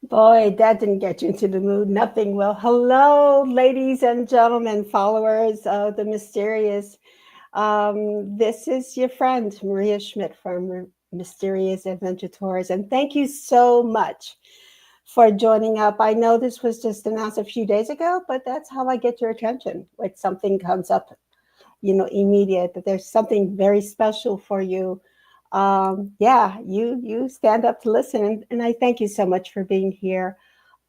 Boy, that didn't get you into the mood. Nothing will. Hello, ladies and gentlemen, followers of the mysterious. This is your friend, Maria Schmidt from Mysterious Adventure Tours. And thank you so much for joining up. I know this was just announced a few days ago, but that's how I get your attention when something comes up, immediate, that there's something very special for you. Yeah, you stand up to listen, and I thank you so much for being here.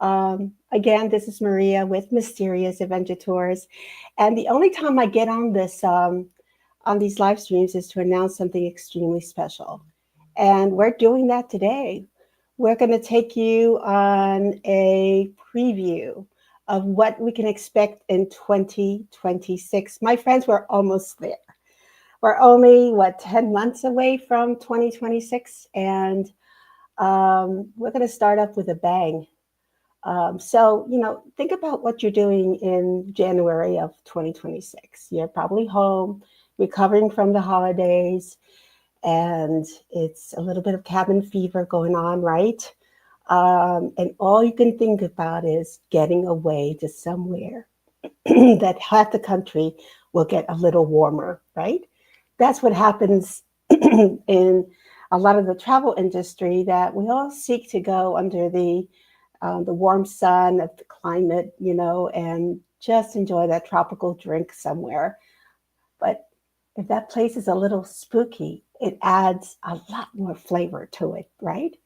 Again, this is Maria with Mysterious Adventure Tours, and the only time I get on this on these live streams is to announce something extremely special, and we're doing that today. We're going to take you on a preview of what we can expect in 2026. My friends, we're almost there. We're only, what, 10 months away from 2026, and we're going to start up with a bang. So, think about what you're doing in January of 2026. You're probably home, recovering from the holidays, and it's a little bit of cabin fever going on, right? And all you can think about is getting away to somewhere that half the country will get a little warmer, right? That's what happens in a lot of the travel industry, that we all seek to go under the warm sun of the climate, and just enjoy that tropical drink somewhere. But if that place is a little spooky, it adds a lot more flavor to it, right?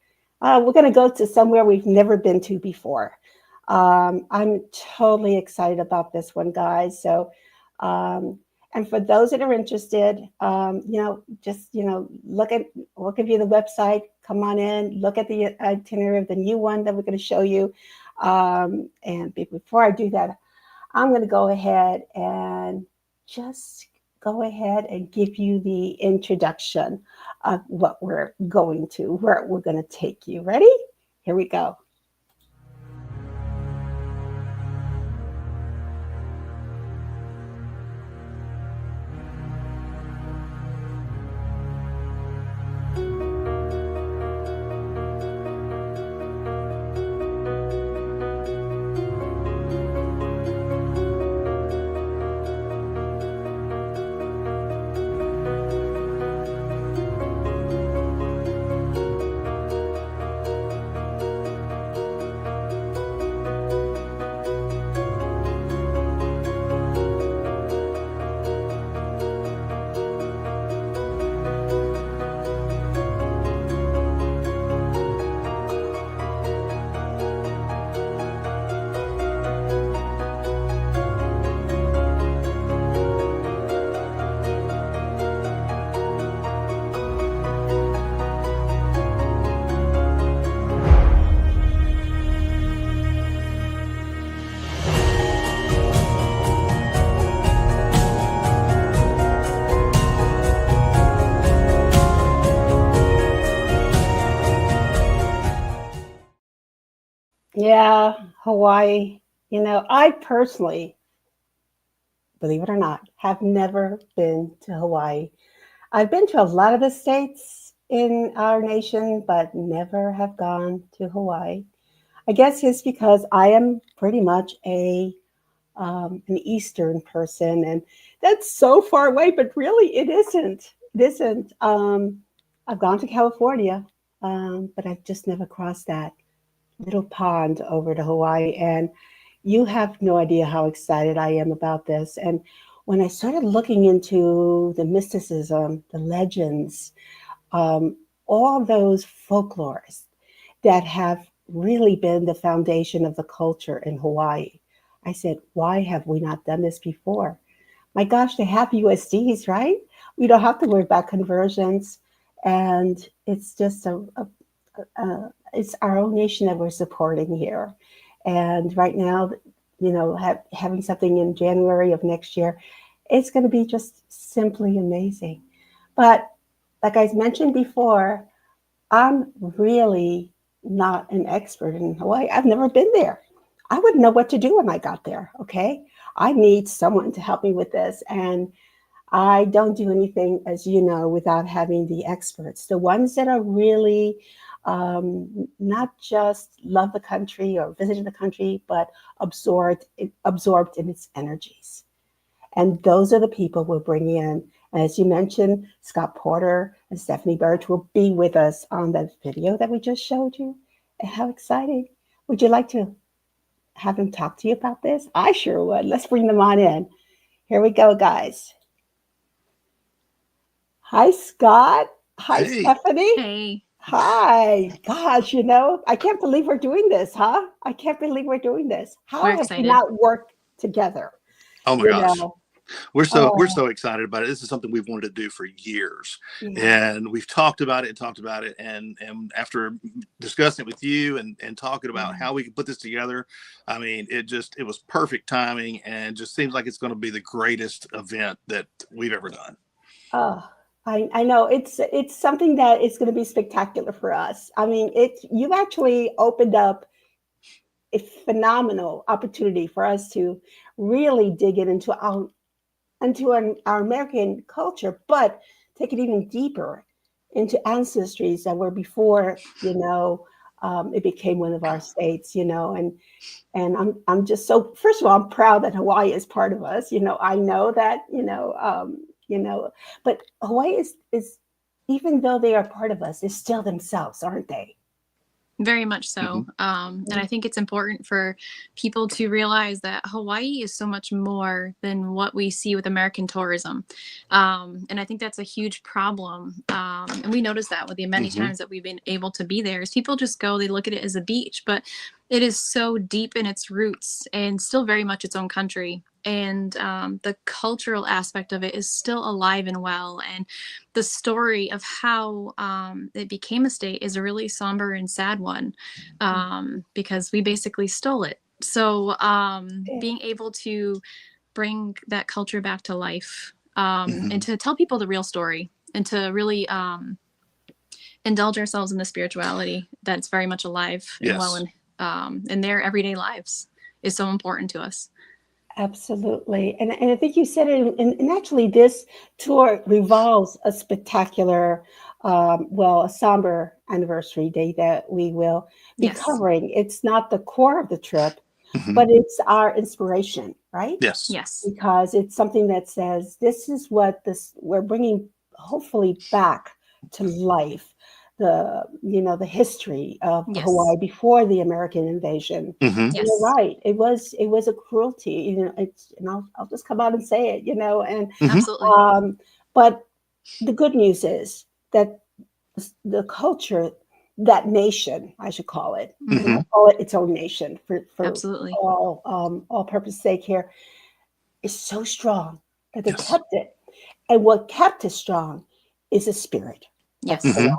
We're going to go to somewhere we've never been to before. I'm totally excited about this one, guys. Um, and for those that are interested, just we'll give you the website. Come on in, look at the itinerary of the new one that we're going to show you. And before I do that, I'm going to go ahead and just go ahead and give you the introduction of what we're going to, where we're going to take you. Ready? Here we go. Yeah, Hawaii. I personally, believe it or not, have never been to Hawaii. I've been to a lot of the states in our nation, but never have gone to Hawaii. I guess it's because I am pretty much an Eastern person, and that's so far away. But really, it isn't. It isn't. I've gone to California, but I've just never crossed that little pond over to Hawaii. And you have no idea how excited I am about this. And when I started looking into the mysticism, the legends, um, all those folklores that have really been the foundation of the culture in Hawaii, I said, why have we not done this before? My gosh, they have USDs, right? We don't have to worry about conversions. And it's just it's our own nation that we're supporting here. And right now, having something in January of next year, it's going to be just simply amazing. But like I mentioned before, I'm really not an expert in Hawaii. I've never been there. I wouldn't know what to do when I got there. Okay. I need someone to help me with this. And I don't do anything, as you know, without having the experts, the ones that are really not just love the country or visited the country, but absorbed in its energies. And those are the people we're bringing in. And as you mentioned, Scott Porter and Stephanie Birch will be with us on that video that we just showed you. And how exciting. Would you like to have them talk to you about this? I sure would. Let's bring them on in. Here we go, guys. Hi, Scott. Hi, Hey. Stephanie. Hey. Hi. Gosh, I can't believe we're doing this, huh? I can't believe we're doing this. How We're have we excited. not worked together? Oh my You gosh. know? We're so Oh, excited about it. This is something we've wanted to do for years. yeah. And we've talked about it and talked about it. And after discussing it with you and talking about how we could put this together, I mean, it was perfect timing and just seems like it's going to be the greatest event that we've ever done. Oh, I know it's something that is going to be spectacular for us. I mean, you've actually opened up a phenomenal opportunity for us to really dig into our American culture, but take it even deeper into ancestries that were before, it became one of our states, and I'm just so, first of all, I'm proud that Hawaii is part of us. I know that, but Hawaii is, even though they are part of us, is still themselves, aren't they? Very much so. And I think it's important for people to realize that Hawaii is so much more than what we see with American tourism. And I think that's a huge problem. And we notice that with the many times that we've been able to be there is people just go, they look at it as a beach, but it is so deep in its roots and still very much its own country. And the cultural aspect of it is still alive and well. And the story of how it became a state is a really somber and sad one, because we basically stole it. So being able to bring that culture back to life, and to tell people the real story, and to really indulge ourselves in the spirituality that's very much alive and well in their everyday lives is so important to us. Absolutely. And I think you said it, and actually, this tour revolves a spectacular, a somber anniversary day that we will be Yes. covering. It's not the core of the trip, but it's our inspiration, right? Yes. Yes. Because it's something that says, this is what we're bringing, hopefully, back to life. The history of Yes. Hawaii before the American invasion. Mm-hmm. Yes. You're right. It was a cruelty. I'll just come out and say it. And Absolutely. but the good news is that the culture, that nation, I should call it, and I'll call it its own nation for Absolutely. all purpose sake here, is so strong that they Yes. kept it. And what kept it strong is the spirit of Yes. Hawaii.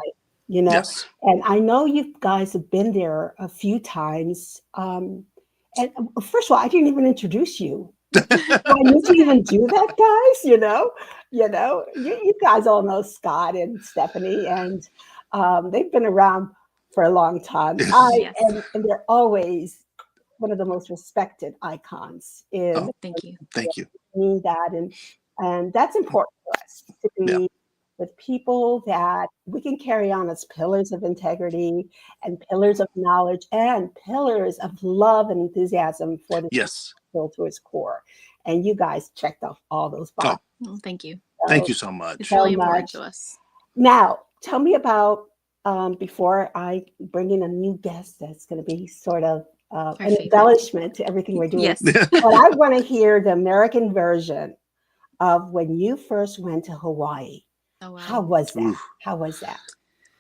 Yes. And I know you guys have been there a few times. And first of all, I didn't even introduce you. Do I need to even do that, guys? You guys all know Scott and Stephanie, and they've been around for a long time. Yes. And they're always one of the most respected icons in. Oh, Thank you. thank you. Me that, and that's important for us to be with people that we can carry on as pillars of integrity and pillars of knowledge and pillars of love and enthusiasm for the Yes. people to its core. And you guys checked off all those boxes. Well, thank you. Thank you so much. It's So really important much. to us. Now, tell me about, before I bring in a new guest that's going to be sort of an favorite. embellishment to everything we're doing. Yes. But I want to hear the American version of when you first went to Hawaii. Oh, wow. How was that? Oof. How was that?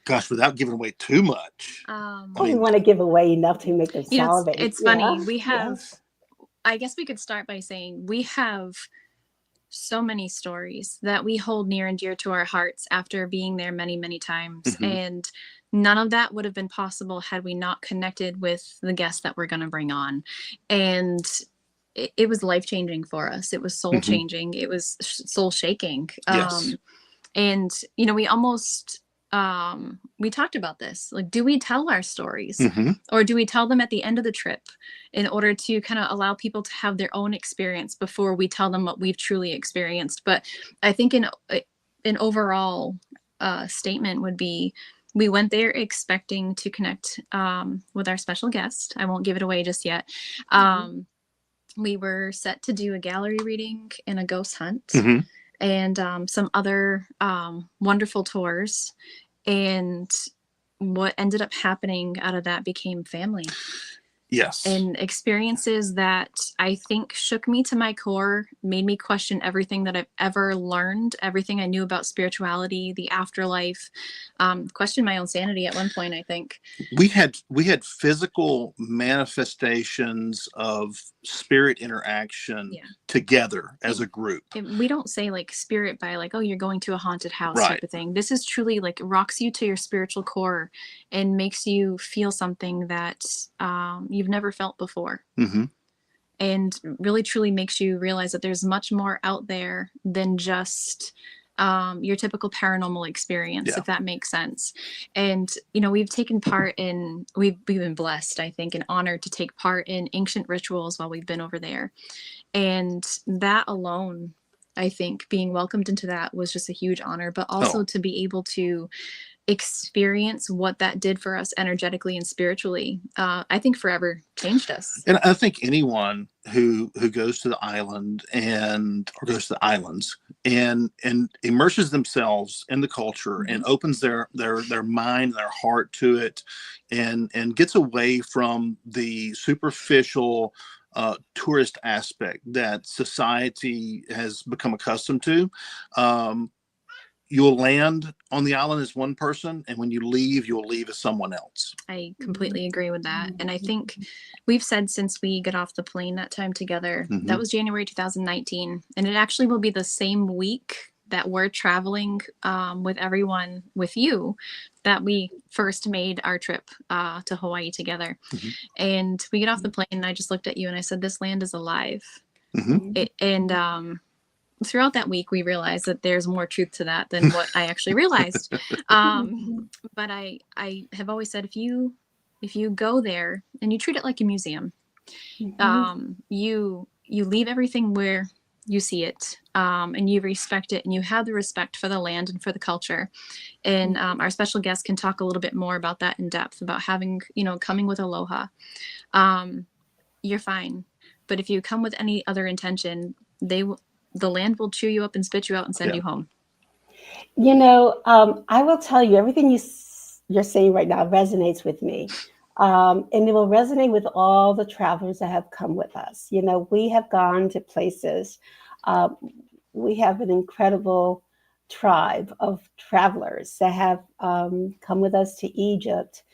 Gosh, without giving away too much. We want to give away enough to make them salivate. It's funny. We have, I guess we could start by saying we have so many stories that we hold near and dear to our hearts after being there many, many times. And none of that would have been possible had we not connected with the guests that we're going to bring on. And it was life-changing for us. It was soul-changing. It was soul-shaking. Yes. And, we almost, we talked about this. Like, do we tell our stories or do we tell them at the end of the trip in order to kind of allow people to have their own experience before we tell them what we've truly experienced? But I think an overall statement would be, we went there expecting to connect with our special guest. I won't give it away just yet. We were set to do a gallery reading and a ghost hunt and some other wonderful tours. And what ended up happening out of that became family. Yes. And experiences that I think shook me to my core, made me question everything that I've ever learned, everything I knew about spirituality, the afterlife, questioned my own sanity at one point, I think. We had physical manifestations of spirit interaction together as a group. We don't say like spirit by like, oh, you're going to a haunted house type of thing. This is truly like rocks you to your spiritual core and makes you feel something that you've never felt before. And really truly makes you realize that there's much more out there than just your typical paranormal experience, if that makes sense. And, you know, we've taken part in, we've been blessed, I think, and honored to take part in ancient rituals while we've been over there. And that alone, I think being welcomed into that was just a huge honor, but also to be able to experience what that did for us energetically and spiritually, I think forever changed us. And I think anyone who goes to the island or goes to the islands and immerses themselves in the culture and opens their mind, their heart to it, and gets away from the superficial tourist aspect that society has become accustomed to. You'll land on the island as one person, and when you leave, you'll leave as someone else. I completely agree with that. And I think we've said since we got off the plane that time together, that was January 2019, and it actually will be the same week that we're traveling with everyone, with you, that we first made our trip to Hawaii together. And we get off the plane, and I just looked at you and I said, this land is alive. Throughout that week, we realized that there's more truth to that than what I actually realized. But I have always said, if you go there and you treat it like a museum, you leave everything where you see it, and you respect it, and you have the respect for the land and for the culture. And our special guest can talk a little bit more about that in depth, about having, coming with aloha. You're fine. But if you come with any other intention, the land will chew you up and spit you out and send you home. I will tell you, everything you're saying right now resonates with me. And it will resonate with all the travelers that have come with us. We have gone to places. We have an incredible tribe of travelers that have come with us to Egypt,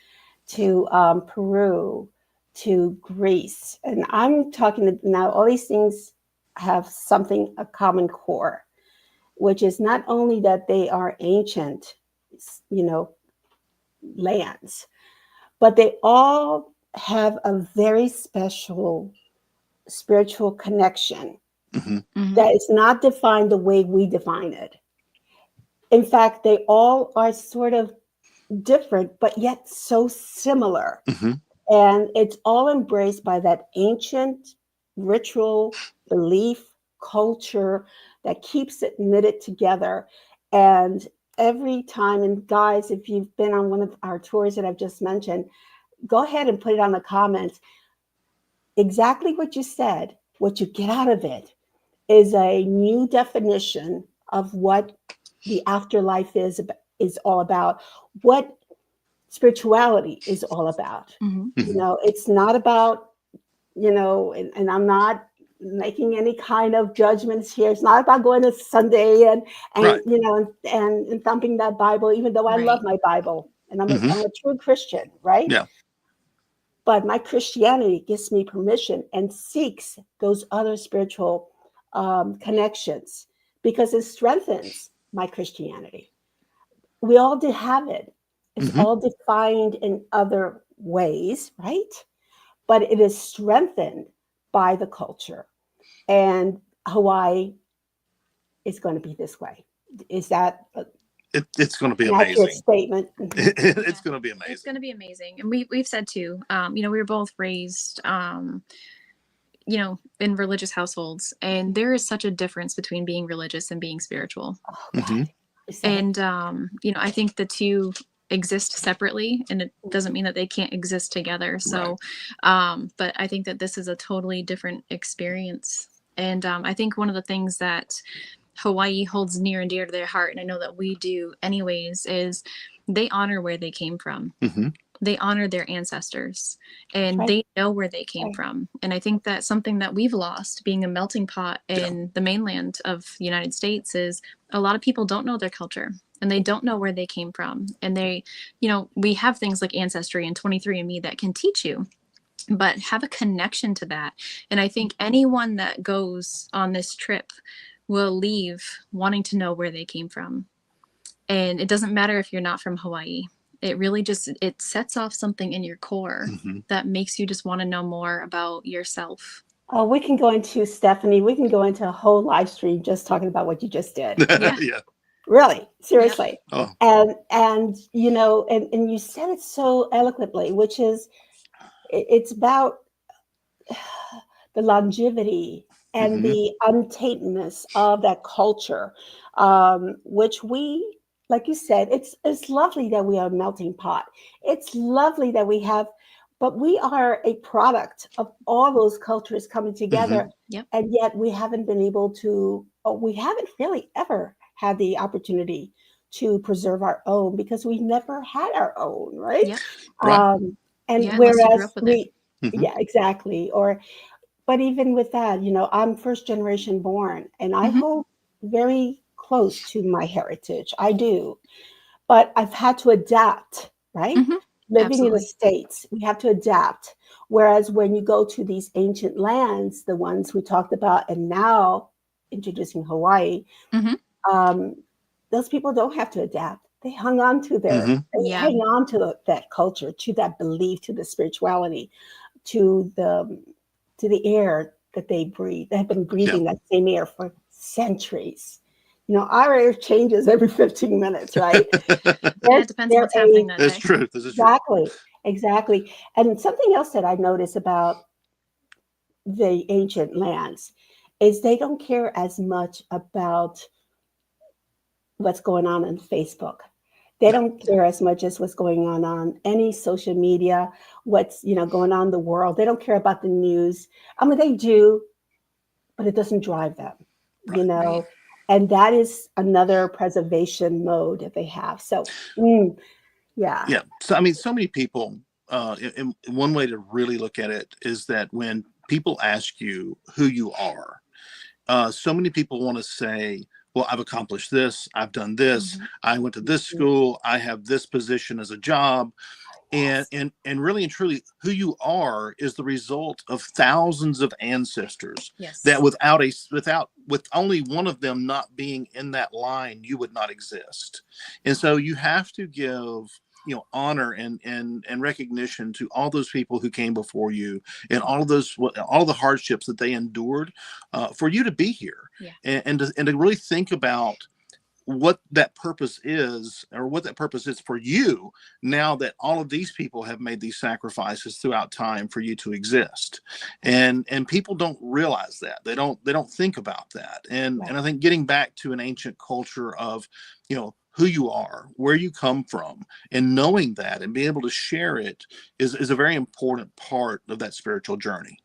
to Peru, to Greece. And I'm talking now, all these things have a common core, which is not only that they are ancient, lands, but they all have a very special spiritual connection that is not defined the way we define it. In fact, they all are sort of different, but yet so similar. And it's all embraced by that ancient ritual, belief, culture that keeps it knitted together. And every time, and guys, if you've been on one of our tours that I've just mentioned, go ahead and put it on the comments. Exactly what you said, what you get out of it is a new definition of what the afterlife is all about, what spirituality is all about. It's not about, and I'm not making any kind of judgments here. It's not about going to Sunday and and thumping that Bible, even though I love my Bible and I'm a true Christian, right? Yeah. But my Christianity gives me permission and seeks those other spiritual connections because it strengthens my Christianity. We all did have it. It's all defined in other ways, right? But it is strengthened by the culture. And Hawaii is going to be this way. Is that it's going to be an amazing accurate statement? It's going to be amazing. It's going to be amazing. And we've said too, we were both raised, in religious households, and there is such a difference between being religious and being spiritual. Oh, God. And, I think the two exist separately, and it doesn't mean that they can't exist together. So, but I think that this is a totally different experience. And I think one of the things that Hawaii holds near and dear to their heart, and I know that we do anyways, is they honor where they came from. Mm-hmm. They honor their ancestors, and Right. they know where they came from. And I think that's something that we've lost, being a melting pot in the mainland of the United States, is a lot of people don't know their culture, and they don't know where they came from. And they, you know, we have things like Ancestry and 23andMe that can teach you, but have a connection to that. And I think anyone that goes on this trip will leave wanting to know where they came from. And it doesn't matter if you're not from Hawaii. It really just, it sets off something in your core that makes you just want to know more about yourself. Oh, we can go into, Stephanie, we can go into a whole live stream just talking about what you just did. Yeah. Really, seriously. Oh. And you know, and you said it so eloquently, which is, it's about the longevity and the untaintedness of that culture, which we, like you said, it's lovely that we are a melting pot. It's lovely that we have, but we are a product of all those cultures coming together, and yet we haven't been able to, we haven't really ever had the opportunity to preserve our own, because we never had our own, right? And whereas we, exactly. Or, but even with that, you know, I'm first generation born, and I hold very close to my heritage. I do. But I've had to adapt, right? Living in the States, we have to adapt. Whereas when you go to these ancient lands, the ones we talked about, and now introducing Hawaii, those people don't have to adapt. They hung on to their, they hang on to that culture, to that belief, to the spirituality, to the air that they breathe. They have been breathing that same air for centuries. You know, our air changes every 15 minutes, right? It depends on what's happening that day. That's true. This is exactly, exactly. And something else that I notice about the ancient lands is they don't care as much about what's going on Facebook. They don't care as much as what's going on any social media, what's, you know, going on in the world. They don't care about the news. I mean, they do, but it doesn't drive them, you know. And that is another preservation mode that they have. So, yeah. So, I mean, so many people, and one way to really look at it is that when people ask you who you are, so many people want to say, well, I've accomplished this, I've done this, I went to this school, I have this position as a job. And really and truly, who you are is the result of thousands of ancestors that with only one of them not being in that line, you would not exist. And so you have to give, you know, honor and recognition to all those people who came before you, and all the hardships that they endured for you to be here, and to really think about what that purpose is, or what that purpose is for you, now that all of these people have made these sacrifices throughout time for you to exist. And people don't realize that. They don't think about that. And I think getting back to an ancient culture of, you know, who you are, where you come from, and knowing that and being able to share it is a very important part of that spiritual journey.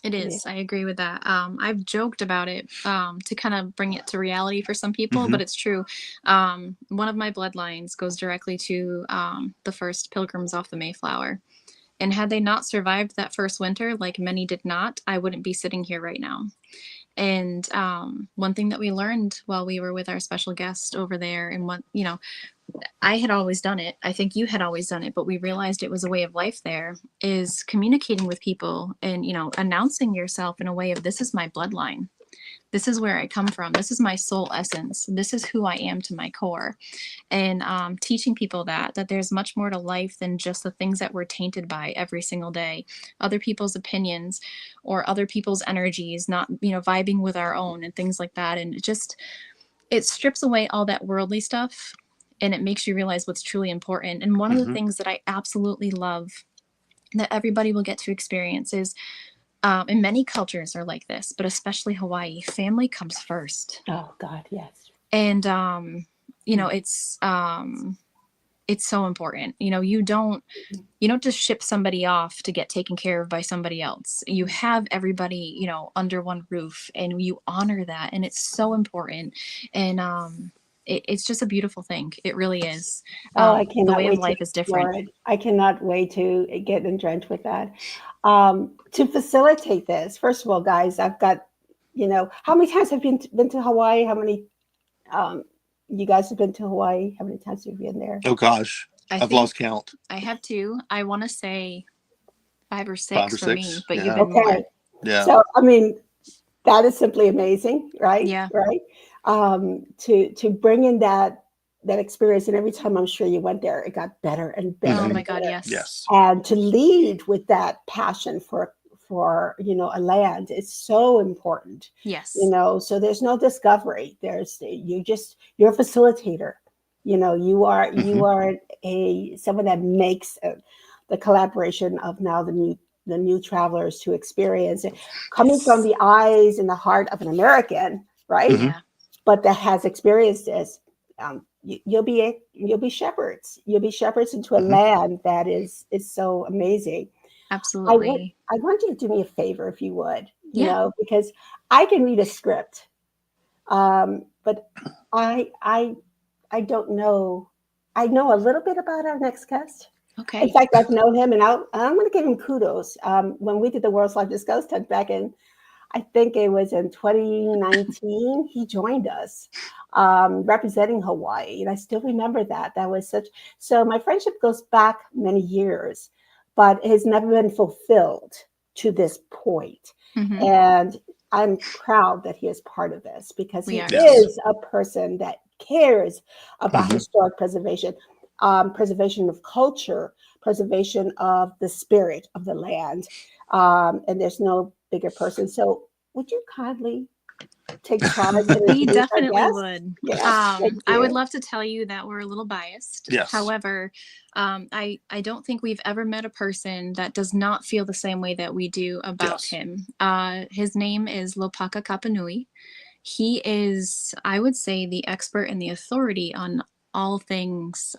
It is. I agree with that. I've joked about it to kind of bring it to reality for some people, but it's true. One of my bloodlines goes directly to the first pilgrims off the Mayflower. And had they not survived that first winter, like many did not, I wouldn't be sitting here right now. And one thing that we learned while we were with our special guest over there, and what, you know, I had always done it. I think you had always done it, but we realized it was a way of life there, is communicating with people and, you know, announcing yourself in a way of, this is my bloodline. This is where I come from. This is my soul essence. This is who I am to my core. And teaching people that there's much more to life than just the things that we're tainted by every single day. Other people's opinions or other people's energies, not, you know, vibing with our own and things like that. And it strips away all that worldly stuff, and it makes you realize what's truly important. And one of the things that I absolutely love that everybody will get to experience is, and many cultures are like this, but especially Hawaii, family comes first. Oh God, yes. And, you know, it's so important. You don't just ship somebody off to get taken care of by somebody else. You have everybody, under one roof, and you honor that. And it's so important. And it's just a beautiful thing. It really is. Oh, I The cannot way of wait to life is explore different. it. I cannot wait to get drenched with that. To facilitate this, first of all, guys, I've got, how many times have you been to Hawaii? How many, you guys have been to Hawaii? How many times have you been there? Oh gosh, I've lost count. I have two. I want to say 5 or 6 5 or for me, 6. but Yeah. you've been more. Okay. Yeah. So, that is simply amazing, right? Yeah. Right. To bring in that experience, and every time I'm sure you went there, it got better and better. Oh and my God, better. yes. Yes. And to lead with that passion for a land is so important. Yes. So there's no discovery. You're a facilitator. You are someone that makes the collaboration of now the new travelers to experience it, coming from the eyes and the heart of an American, right? Mm-hmm. Yeah. But that has experienced this. You'll be shepherds. You'll be shepherds into a land that is so amazing. Absolutely. I want you to do me a favor, if you would, Yeah. because I can read a script, but I don't know. I know a little bit about our next guest. Okay. In fact, I've known him, and I'm going to give him kudos. When we did the World's Largest Ghost Hunt back in, I think it was in 2019, he joined us, representing Hawaii, and I still remember that. That was so my friendship goes back many years, but it has never been fulfilled to this point. Mhm. And I'm proud that he is part of this, because We he are. is a person that cares about Mhm. historic preservation, preservation of culture, preservation of the spirit of the land. And there's no bigger person. So would you kindly take charge and We introduce our definitely guest? would. Yeah, thank I would you. love to tell you that we're a little biased. Yes. However, I don't think we've ever met a person that does not feel the same way that we do about Yes. him. His name is Lopaka Kapanui. He is, I would say, the expert and the authority on all things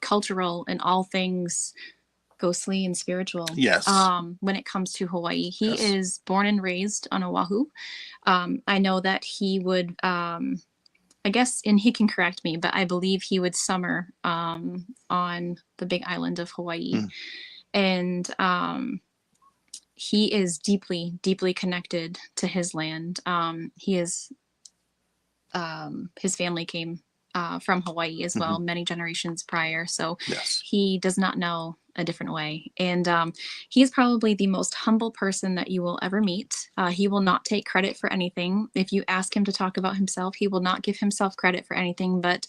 cultural and all things ghostly and spiritual. Yes. When it comes to Hawaii, he Yes. is born and raised on Oahu. I know that he would, I guess, and he can correct me, but I believe he would summer on the big island of Hawaii. Mm. And he is deeply, deeply connected to his land. His family came from Hawaii as well, many generations prior. So Yes. he does not know a different way. And he is probably the most humble person that you will ever meet. He will not take credit for anything. If you ask him to talk about himself, he will not give himself credit for anything. But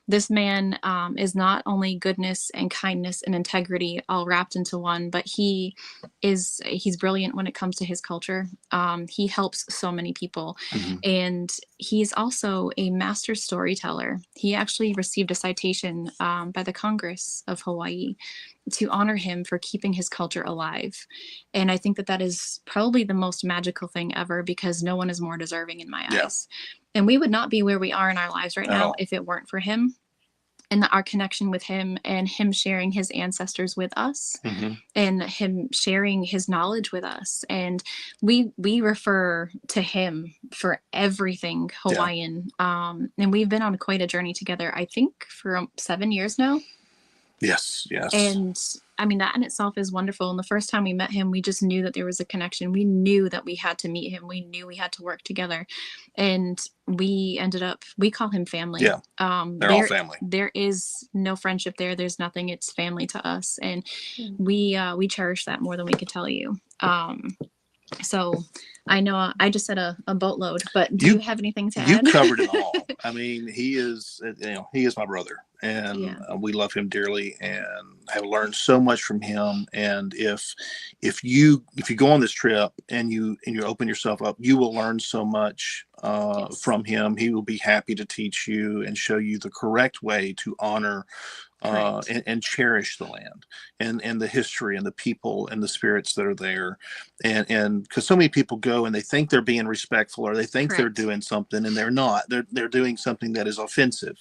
this man is not only goodness and kindness and integrity all wrapped into one, but he's brilliant when it comes to his culture. He helps so many people. Mhm. And he's also a master storyteller. He actually received a citation by the Congress of Hawaii to honor him for keeping his culture alive. And I think that that is probably the most magical thing ever, because no one is more deserving in my eyes. And we would not be where we are in our lives right now if it weren't for him, and our connection with him, and him sharing his ancestors with us, and him sharing his knowledge with us. And we refer to him for everything Hawaiian. And we've been on quite a journey together, I think for 7 years now. Yes. Yes. And I mean, that in itself is wonderful. And the first time we met him, we just knew that there was a connection. We knew that we had to meet him. We knew we had to work together. And we ended up, we call him family. Yeah. They're all family. There is no friendship there. There's nothing. It's family to us. And we cherish that more than we could tell you. So I know I just said a boatload, but do you have anything to add? You covered it all. I mean, he is my brother, and we love him dearly, and have learned so much from him. And if you go on this trip and you open yourself up, you will learn so much from him. He will be happy to teach you and show you the correct way to honor and cherish the land and the history and the people and the spirits that are there. And because so many people go and they think they're being respectful, or they think they're doing something, and they're not. They're doing something that is offensive.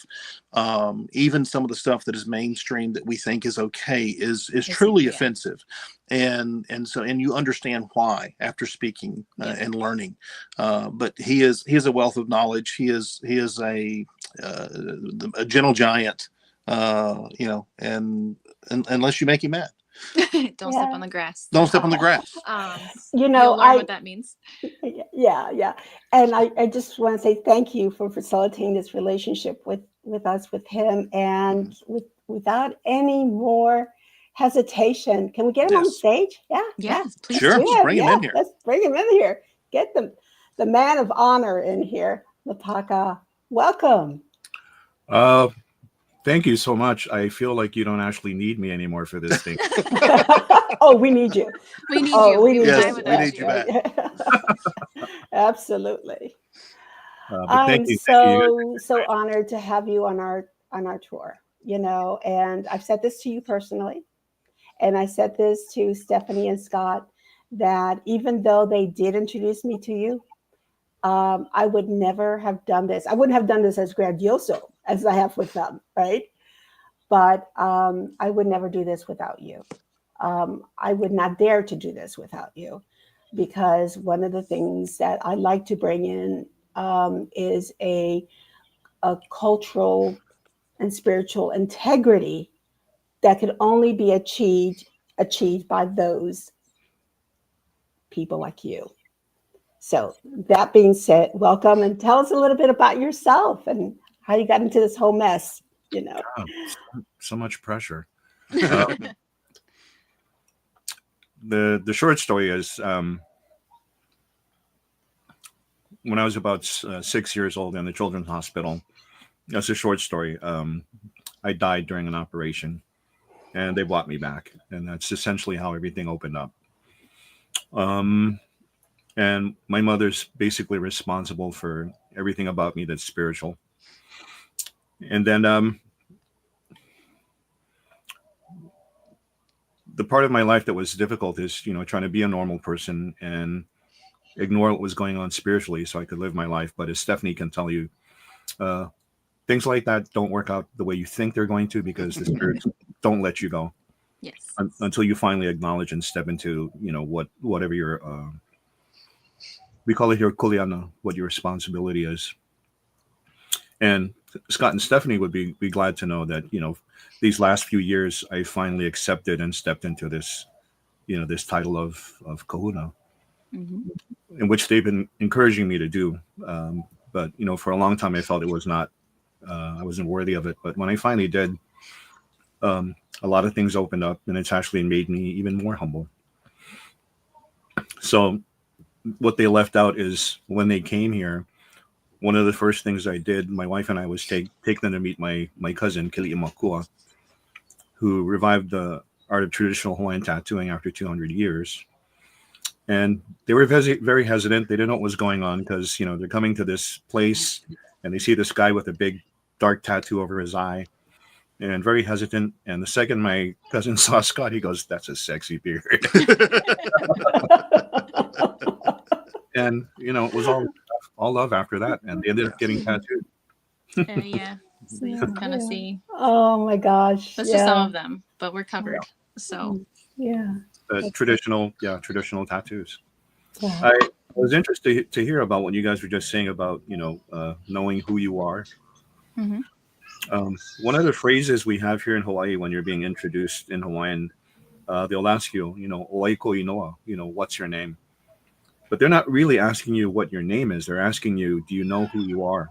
Even some of the stuff that is mainstream that we think is okay is truly offensive. And you understand why after speaking and learning. But he is a wealth of knowledge. He is a gentle giant. And unless you make him mad. Don't step on the grass. Don't step on the grass. You'll learn what that means. Yeah. And I just want to say thank you for facilitating this relationship with us, with him, and without any more hesitation. Can we get him on stage? Yes, please. Sure, let's bring him in here. Let's bring him in here. Get the man of honor in here. Lepaka, welcome. Thank you so much. I feel like you don't actually need me anymore for this thing. Oh, we need you. We need you. We need you back. Absolutely. Thank you. So honored to have you on our tour. And I've said this to you personally, and I said this to Stephanie and Scott, that even though they did introduce me to you, I would never have done this. I wouldn't have done this as grandioso as I have with them, right? But I would never do this without you. I would not dare to do this without you, because one of the things that I like to bring in is a cultural and spiritual integrity that could only be achieved by those people like you. So that being said, welcome, and tell us a little bit about yourself and how you got into this whole mess. So much pressure. The short story is, when I was about 6 years old in the children's hospital, that's a short story. I died during an operation, and they brought me back, and that's essentially how everything opened up. And my mother's basically responsible for everything about me that's spiritual. And then the part of my life that was difficult is, trying to be a normal person and ignore what was going on spiritually so I could live my life. But as Stephanie can tell you, things like that don't work out the way you think they're going to, because the spirits don't let you go. Yes. Until you finally acknowledge and step into, whatever your, we call it here kuleana, what your responsibility is. And Scott and Stephanie would be glad to know that, these last few years, I finally accepted and stepped into this, this title of kahuna, in which they've been encouraging me to do. But, for a long time, I felt it was not, I wasn't worthy of it. But when I finally did, a lot of things opened up, and it's actually made me even more humble. So what they left out is, when they came here, one of the first things I did, my wife and I, was take them to meet my cousin, Kili'imakua, who revived the art of traditional Hawaiian tattooing after 200 years. And they were very hesitant. They didn't know what was going on, because, they're coming to this place and they see this guy with a big dark tattoo over his eye, and very hesitant. And the second my cousin saw Scott, he goes, "That's a sexy beard." And, it was all love after that. And they ended up getting tattooed. Yeah. So you can kind of see. Oh my gosh. That's just some of them, but we're covered. So yeah. Traditional tattoos. Yeah. I was interested to hear about what you guys were just saying about, knowing who you are. One of the phrases we have here in Hawaii when you're being introduced in Hawaiian, they'll ask you, "Oaiko inoa," what's your name? But they're not really asking you what your name is. They're asking you, do you know who you are?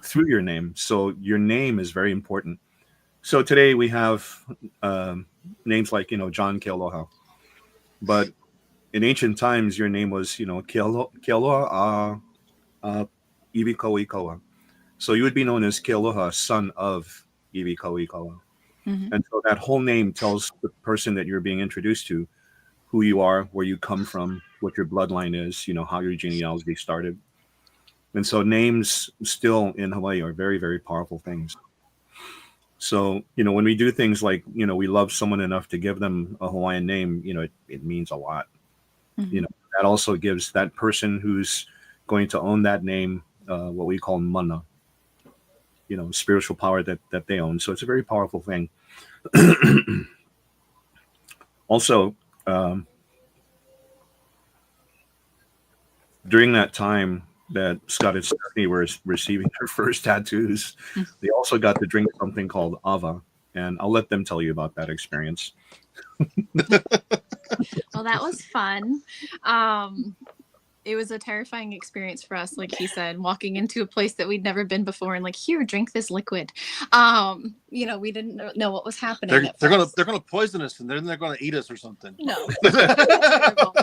Through your name. So your name is very important. So today we have names like, John Kealoha. But in ancient times, your name was, Kealoha Iwikoikaua. So you would be known as Kealoha, son of Iwikoikaua. And so that whole name tells the person that you're being introduced to who you are, where you come from, what your bloodline is, how your genealogy started. And so names still in Hawaii are very, very powerful things. So, when we do things like, we love someone enough to give them a Hawaiian name, it means a lot. Mhm. That also gives that person who's going to own that name what we call mana, spiritual power that they own. So it's a very powerful thing. Also, during that time that Scott and Stephanie were receiving their first tattoos, they also got to drink something called ava. And I'll let them tell you about that experience. Well, that was fun. It was a terrifying experience for us, like he said, walking into a place that we'd never been before and like, here, drink this liquid. We didn't know what was happening. They're gonna poison us, and then they're gonna eat us or something. No, terrible.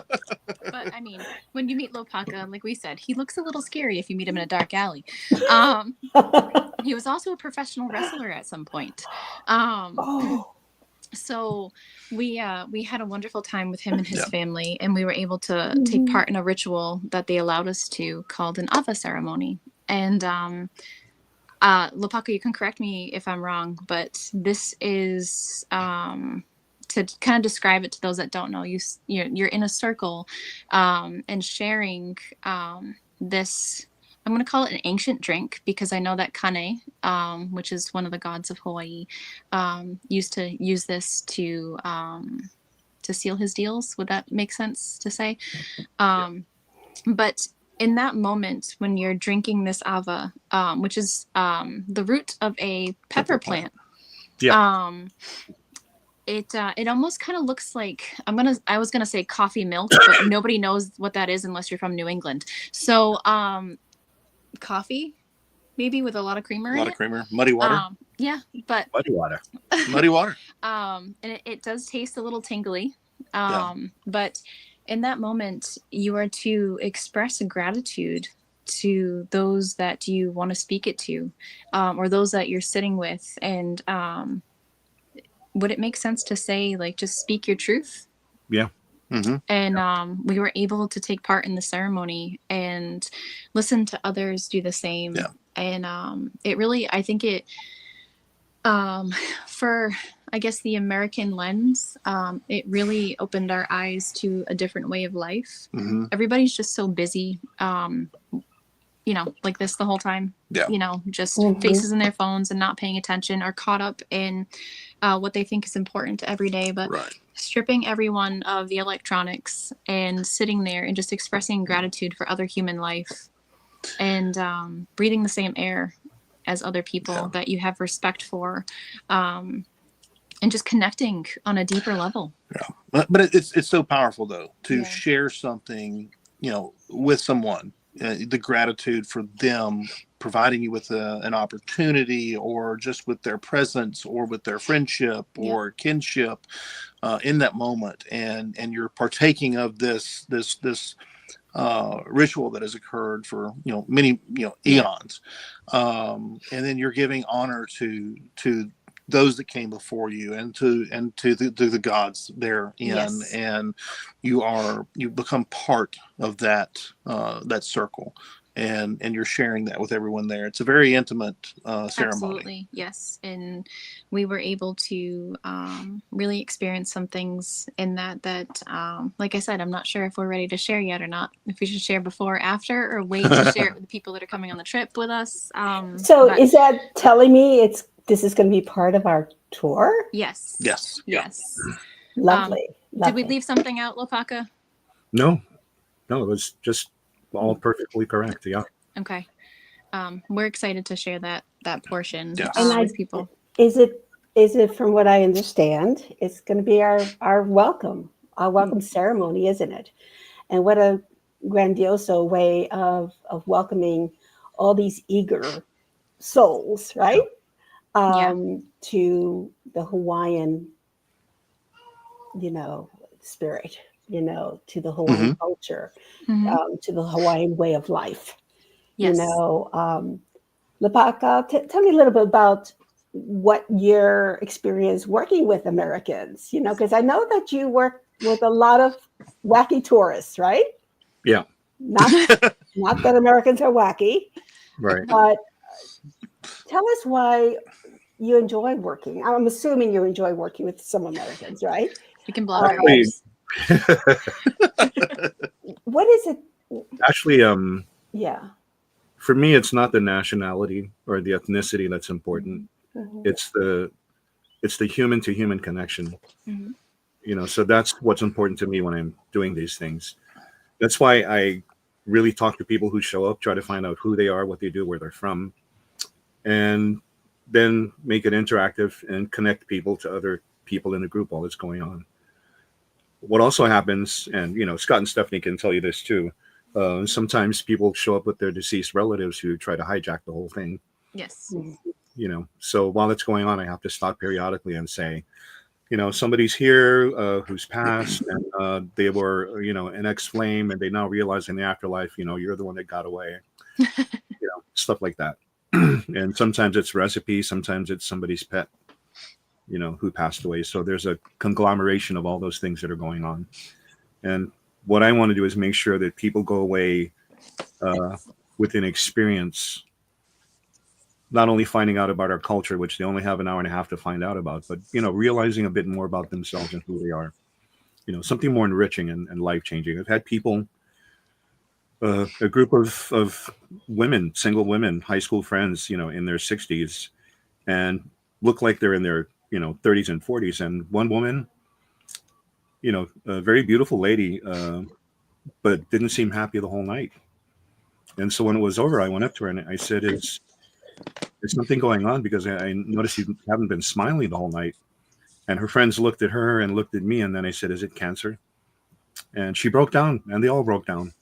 But I mean, when you meet Lopaka, like we said, he looks a little scary if you meet him in a dark alley. He was also a professional wrestler at some point. So we had a wonderful time with him and his family, and we were able to take part in a ritual that they allowed us to, called an Ava ceremony. And Lopaka, you can correct me if I'm wrong, but this is to kind of describe it to those that don't know. You're in a circle and sharing this. I'm going to call it an ancient drink because I know that Kane, which is one of the gods of Hawaii, used to use this to seal his deals. Would that make sense to say? But in that moment, when you're drinking this ava, which is the root of a pepper plant, it almost kind of looks like I was gonna say coffee milk, but nobody knows what that is unless you're from New England. So coffee, maybe with a lot of creamer. Muddy water. But muddy water. And it does taste a little tingly. But in that moment, you are to express gratitude to those that you want to speak it to, or those that you're sitting with. And would it make sense to say, like, just speak your truth? Yeah. Mm-hmm. And we were able to take part in the ceremony and listen to others do the same. Yeah. And it really, I think it, for, I guess, the American lens, it really opened our eyes to a different way of life. Mm-hmm. Everybody's just so busy, like this the whole time. Yeah. Just faces in their phones and not paying attention, or caught up in what they think is important every day. But stripping everyone of the electronics and sitting there and just expressing gratitude for other human life, and breathing the same air as other people that you have respect for, and just connecting on a deeper level. Yeah, but it's so powerful though to share something, with someone, the gratitude for them providing you with an opportunity, or just with their presence, or with their friendship or kinship in that moment, and you're partaking of this ritual that has occurred for many eons, and then you're giving honor to those that came before you, and to the gods therein, and you become part of that circle, and you're sharing that with everyone there. It's a very intimate ceremony. Absolutely, yes. And we were able to really experience some things in that like I said, I'm not sure if we're ready to share yet or not, if we should share before, after, or wait to share it with the people that are coming on the trip with us. Is that telling me this is going to be part of our tour? Yes. Lovely. Did we leave something out, Lopaka? No, it was just all perfectly correct. Yeah. Okay. We're excited to share that portion with people. Is it from what I understand, it's going to be our welcome ceremony, isn't it? And what a grandioso way of welcoming all these eager souls, right? To the Hawaiian, spirit, to the Hawaiian culture, to the Hawaiian way of life. Yes. Lopaka, tell me a little bit about what your experience working with Americans, because I know that you work with a lot of wacky tourists, right? Yeah. Not that Americans are wacky. Right. But tell us why you enjoy working. I'm assuming you enjoy working with some Americans, right? We can block our Actually, ears. What is it? actually, Yeah. for me, it's not the nationality or the ethnicity that's important. Mhm. It's the human to human connection. Mhm. So that's what's important to me when I'm doing these things. That's why I really talk to people who show up, try to find out who they are, what they do, where they're from, and then make it interactive and connect people to other people in the group while it's going on. What also happens, and Scott and Stephanie can tell you this too, sometimes people show up with their deceased relatives who try to hijack the whole thing. Yes. So while it's going on, I have to stop periodically and say, somebody's here who's passed, and they were, an ex-flame, and they now realize in the afterlife, you're the one that got away, stuff like that. And sometimes it's recipe, sometimes it's somebody's pet, who passed away. So there's a conglomeration of all those things that are going on. And what I want to do is make sure that people go away with an experience, not only finding out about our culture, which they only have an hour and a half to find out about, but realizing a bit more about themselves and who they are. Something more enriching and life changing. I've had people, a group of women, single women, high school friends, in their 60s, and look like they're in their 30s and 40s. And one woman, a very beautiful lady, but didn't seem happy the whole night. And so when it was over, I went up to her and I said, "Is there's something going on, because I noticed you haven't been smiling the whole night." And her friends looked at her and looked at me, and then I said, "Is it cancer?" And she broke down, and they all broke down.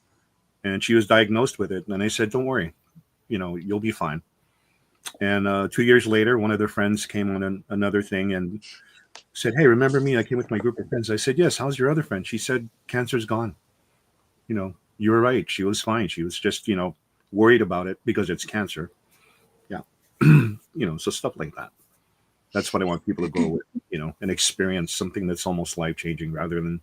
And she was diagnosed with it. And I said, "Don't worry, you'll be fine." And 2 years later, one of their friends came on another thing and said, "Hey, remember me? I came with my group of friends." I said, "Yes, how's your other friend?" She said, "Cancer's gone. You were right. She was fine. She was just, worried about it because it's cancer." Yeah. So stuff like that. That's what I want people to go with, and experience something that's almost life changing, rather than,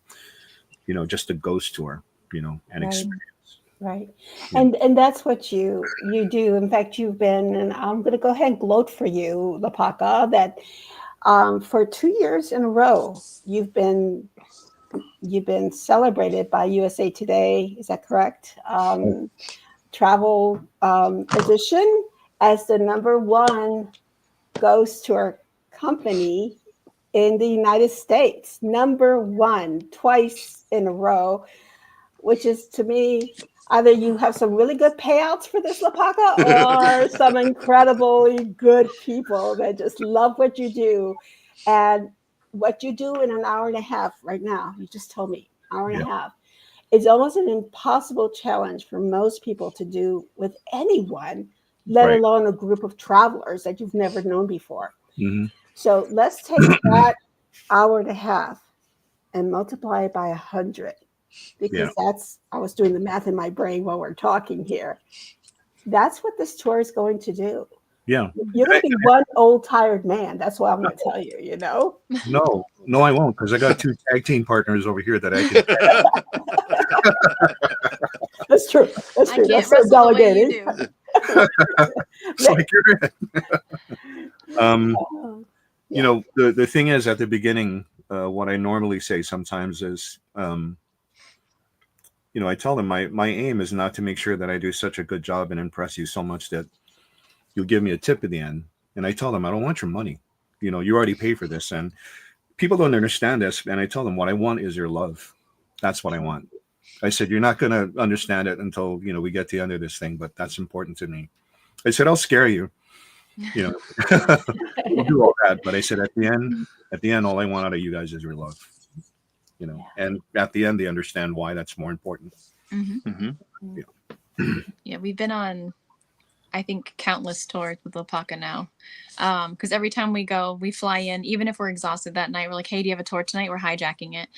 just a ghost tour, and Right. experience. Right. Yeah. And that's what you do. In fact, you've been, and I'm going to go ahead and gloat for you, Lapaka, that for 2 years in a row, you've been celebrated by USA Today. Is that correct? Travel edition as the #1 ghost tour company in the United States. #1 twice in a row, which is, to me, either you have some really good payouts for this, Lapaka, or some incredibly good people that just love what you do. And what you do in an hour and a half right now, you just told me, hour and Yeah. a half, it's almost an impossible challenge for most people to do with anyone, let Right. alone a group of travelers that you've never known before. Hmm. So let's take that hour and a half and multiply it by 100, Yeah. because I was doing the math in my brain while we're talking here. That's what this tour is going to do. Yeah. You're going to be one old tired man. That's what I'm going to tell you, No, I won't, because I got 2 tag team partners over here that I can. That's true. That's I true. can't That's so wrestle the way you delegating. do. It's like you're Yeah. the thing is, at the beginning, what I normally say sometimes is, I tell them my aim is not to make sure that I do such a good job and impress you so much that you'll give me a tip at the end. And I tell them, I don't want your money. You already paid for this. And people don't understand this. And I tell them, what I want is your love. That's what I want. I said, you're not going to understand it until, we get to the end of this thing, but that's important to me. I said, I'll scare you, we'll do all that. But I said, at the end, all I want out of you guys is your love, and at the end, they understand why that's more important. Mm-hmm. Yeah. Yeah, we've been on, I think, countless tours with Lapaka now. Because every time we go, we fly in, even if we're exhausted that night, we're like, hey, do you have a tour tonight? We're hijacking it.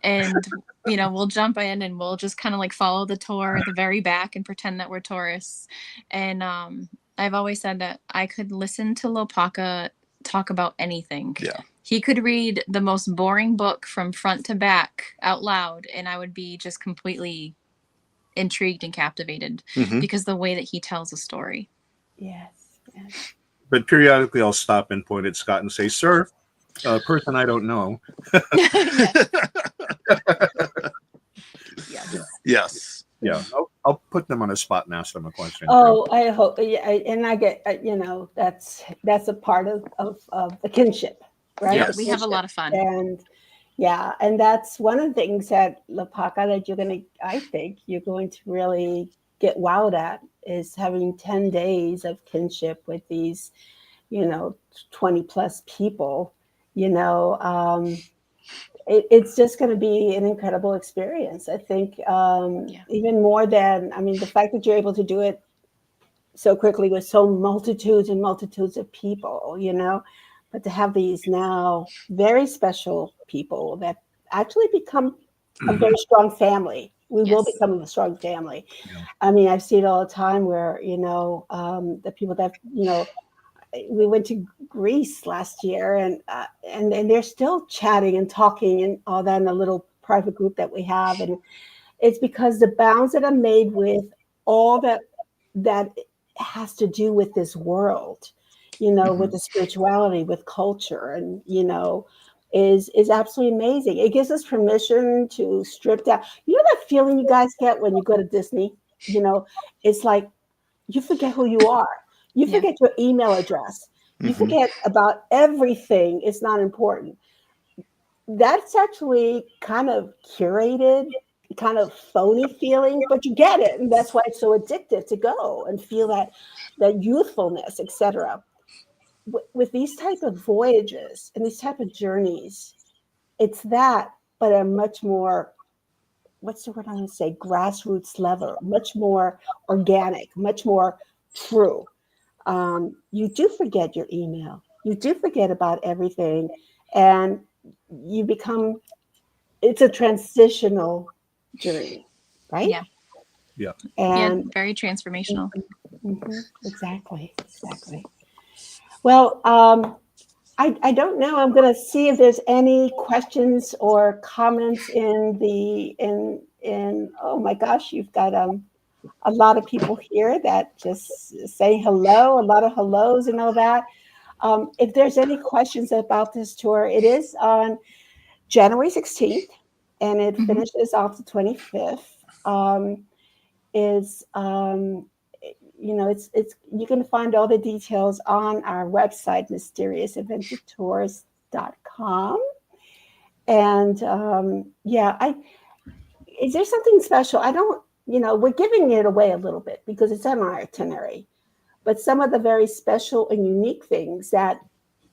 And, we'll jump in and we'll just kind of like follow the tour at the very back and pretend that we're tourists. And I've always said that I could listen to Lapaka talk about anything. Yeah. He could read the most boring book from front to back out loud, and I would be just completely intrigued and captivated Mhm. because the way that he tells a story. Yes. but periodically I'll stop and point at Scott and say, "Sir, a person I don't know." Yes. Yes. Yeah, I'll put them on a spot and ask them a question. Oh, I hope, yeah, and I get, that's a part of the kinship, right? Yes. The We have a kinship. lot of fun. And yeah, and that's one of the things at Lapaka that I think you're going to really get wowed at, is having 10 days of kinship with these, 20 plus people, it's just going to be an incredible experience. I think even more than, the fact that you're able to do it so quickly with so multitudes and multitudes of people, but to have these now very special people that actually become a very strong family. We will Yes. become a strong family. Yeah. I see it all the time where, the people that, we went to Greece last year, and they're still chatting and talking and all that in a little private group that we have. And it's because the bounds that are made with all that has to do with this world, with the spirituality, with culture, and is absolutely amazing. It gives us permission to strip down. You know that feeling you guys get when you go to Disney? It's like you forget who you are. You Yeah. forget your email address. You forget about everything. It's not important. That's actually kind of curated, kind of phony feeling, but you get it. And that's why it's so addictive to go and feel that youthfulness, etc. With these type of voyages and these type of journeys, it's that, but a much more, what's the word I want to say, grassroots level, much more organic, much more true. You do forget your email. You do forget about everything, and you become. It's a transitional journey, right? Yeah. Yeah. And Very transformational. exactly. Well, I don't know. I'm going to see if there's any questions or comments in. Oh my gosh, you've got a lot of people here that just say hello, a lot of hellos and all that. If there's any questions about this tour, it is on January 16th and it finishes off the 25th. Is it's you can find all the details on our website, mysteriousAdventureTours.com. And is there something special? I don't, we're giving it away a little bit because it's on our itinerary, but some of the very special and unique things that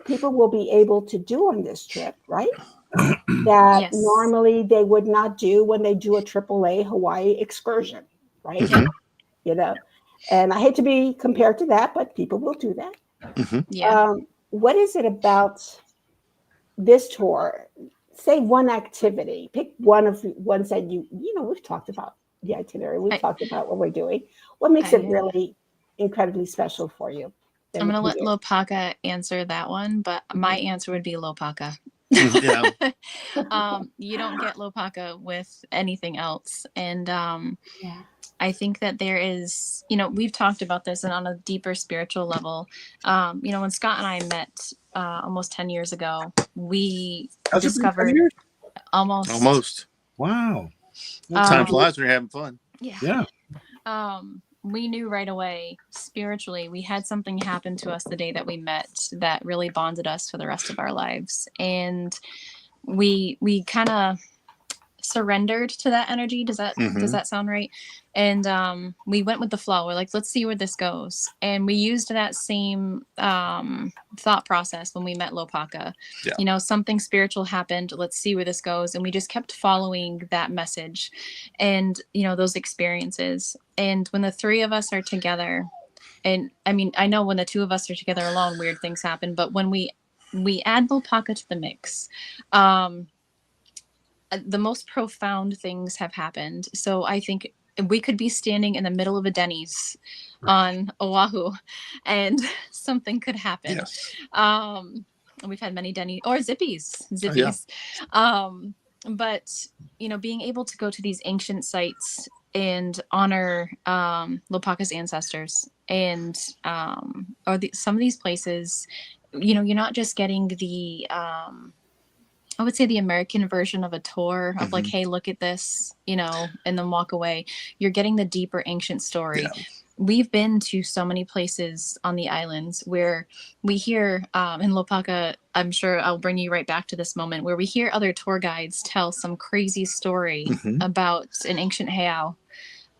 people will be able to do on this trip, right? That Yes. normally they would not do when they do a AAA Hawaii excursion, right? And I hate to be compared to that, but people will do that. Yeah. What is it about this tour? Say one activity. Pick one of the ones that we've talked about the itinerary. We've talked about what we're doing. What makes it really incredibly special for you? I'm going to let Lopaka answer that one, but my answer would be Lopaka. Yeah. You don't get Lopaka with anything else. And I think that there is, we've talked about this and on a deeper spiritual level. When Scott and I met almost 10 years ago, we discovered almost. Wow. Time flies when you're having fun. Yeah. We knew right away spiritually we had something happen to us the day that we met that really bonded us for the rest of our lives, and we kind of surrendered to that energy. Does that sound right? And we went with the flow. We're like, let's see where this goes. And we used that same thought process when we met Lopaka. Something spiritual happened, let's see where this goes. And we just kept following that message and those experiences. And when the three of us are together, and I know when the two of us are together alone, weird things happen, but when we add Lopaka to the mix, the most profound things have happened. So I think we could be standing in the middle of a Denny's on Oahu and something could happen. Yes. We've had many Denny's or Zippies. Yeah. But being able to go to these ancient sites and honor Lopaka's ancestors. And some of these places, you're not just getting the I would say the American version of a tour of like, hey, look at this, and then walk away. You're getting the deeper ancient story. Yeah. We've been to so many places on the islands where we hear, in Lopaka, I'm sure I'll bring you right back to this moment, where we hear other tour guides tell some crazy story about an ancient heiau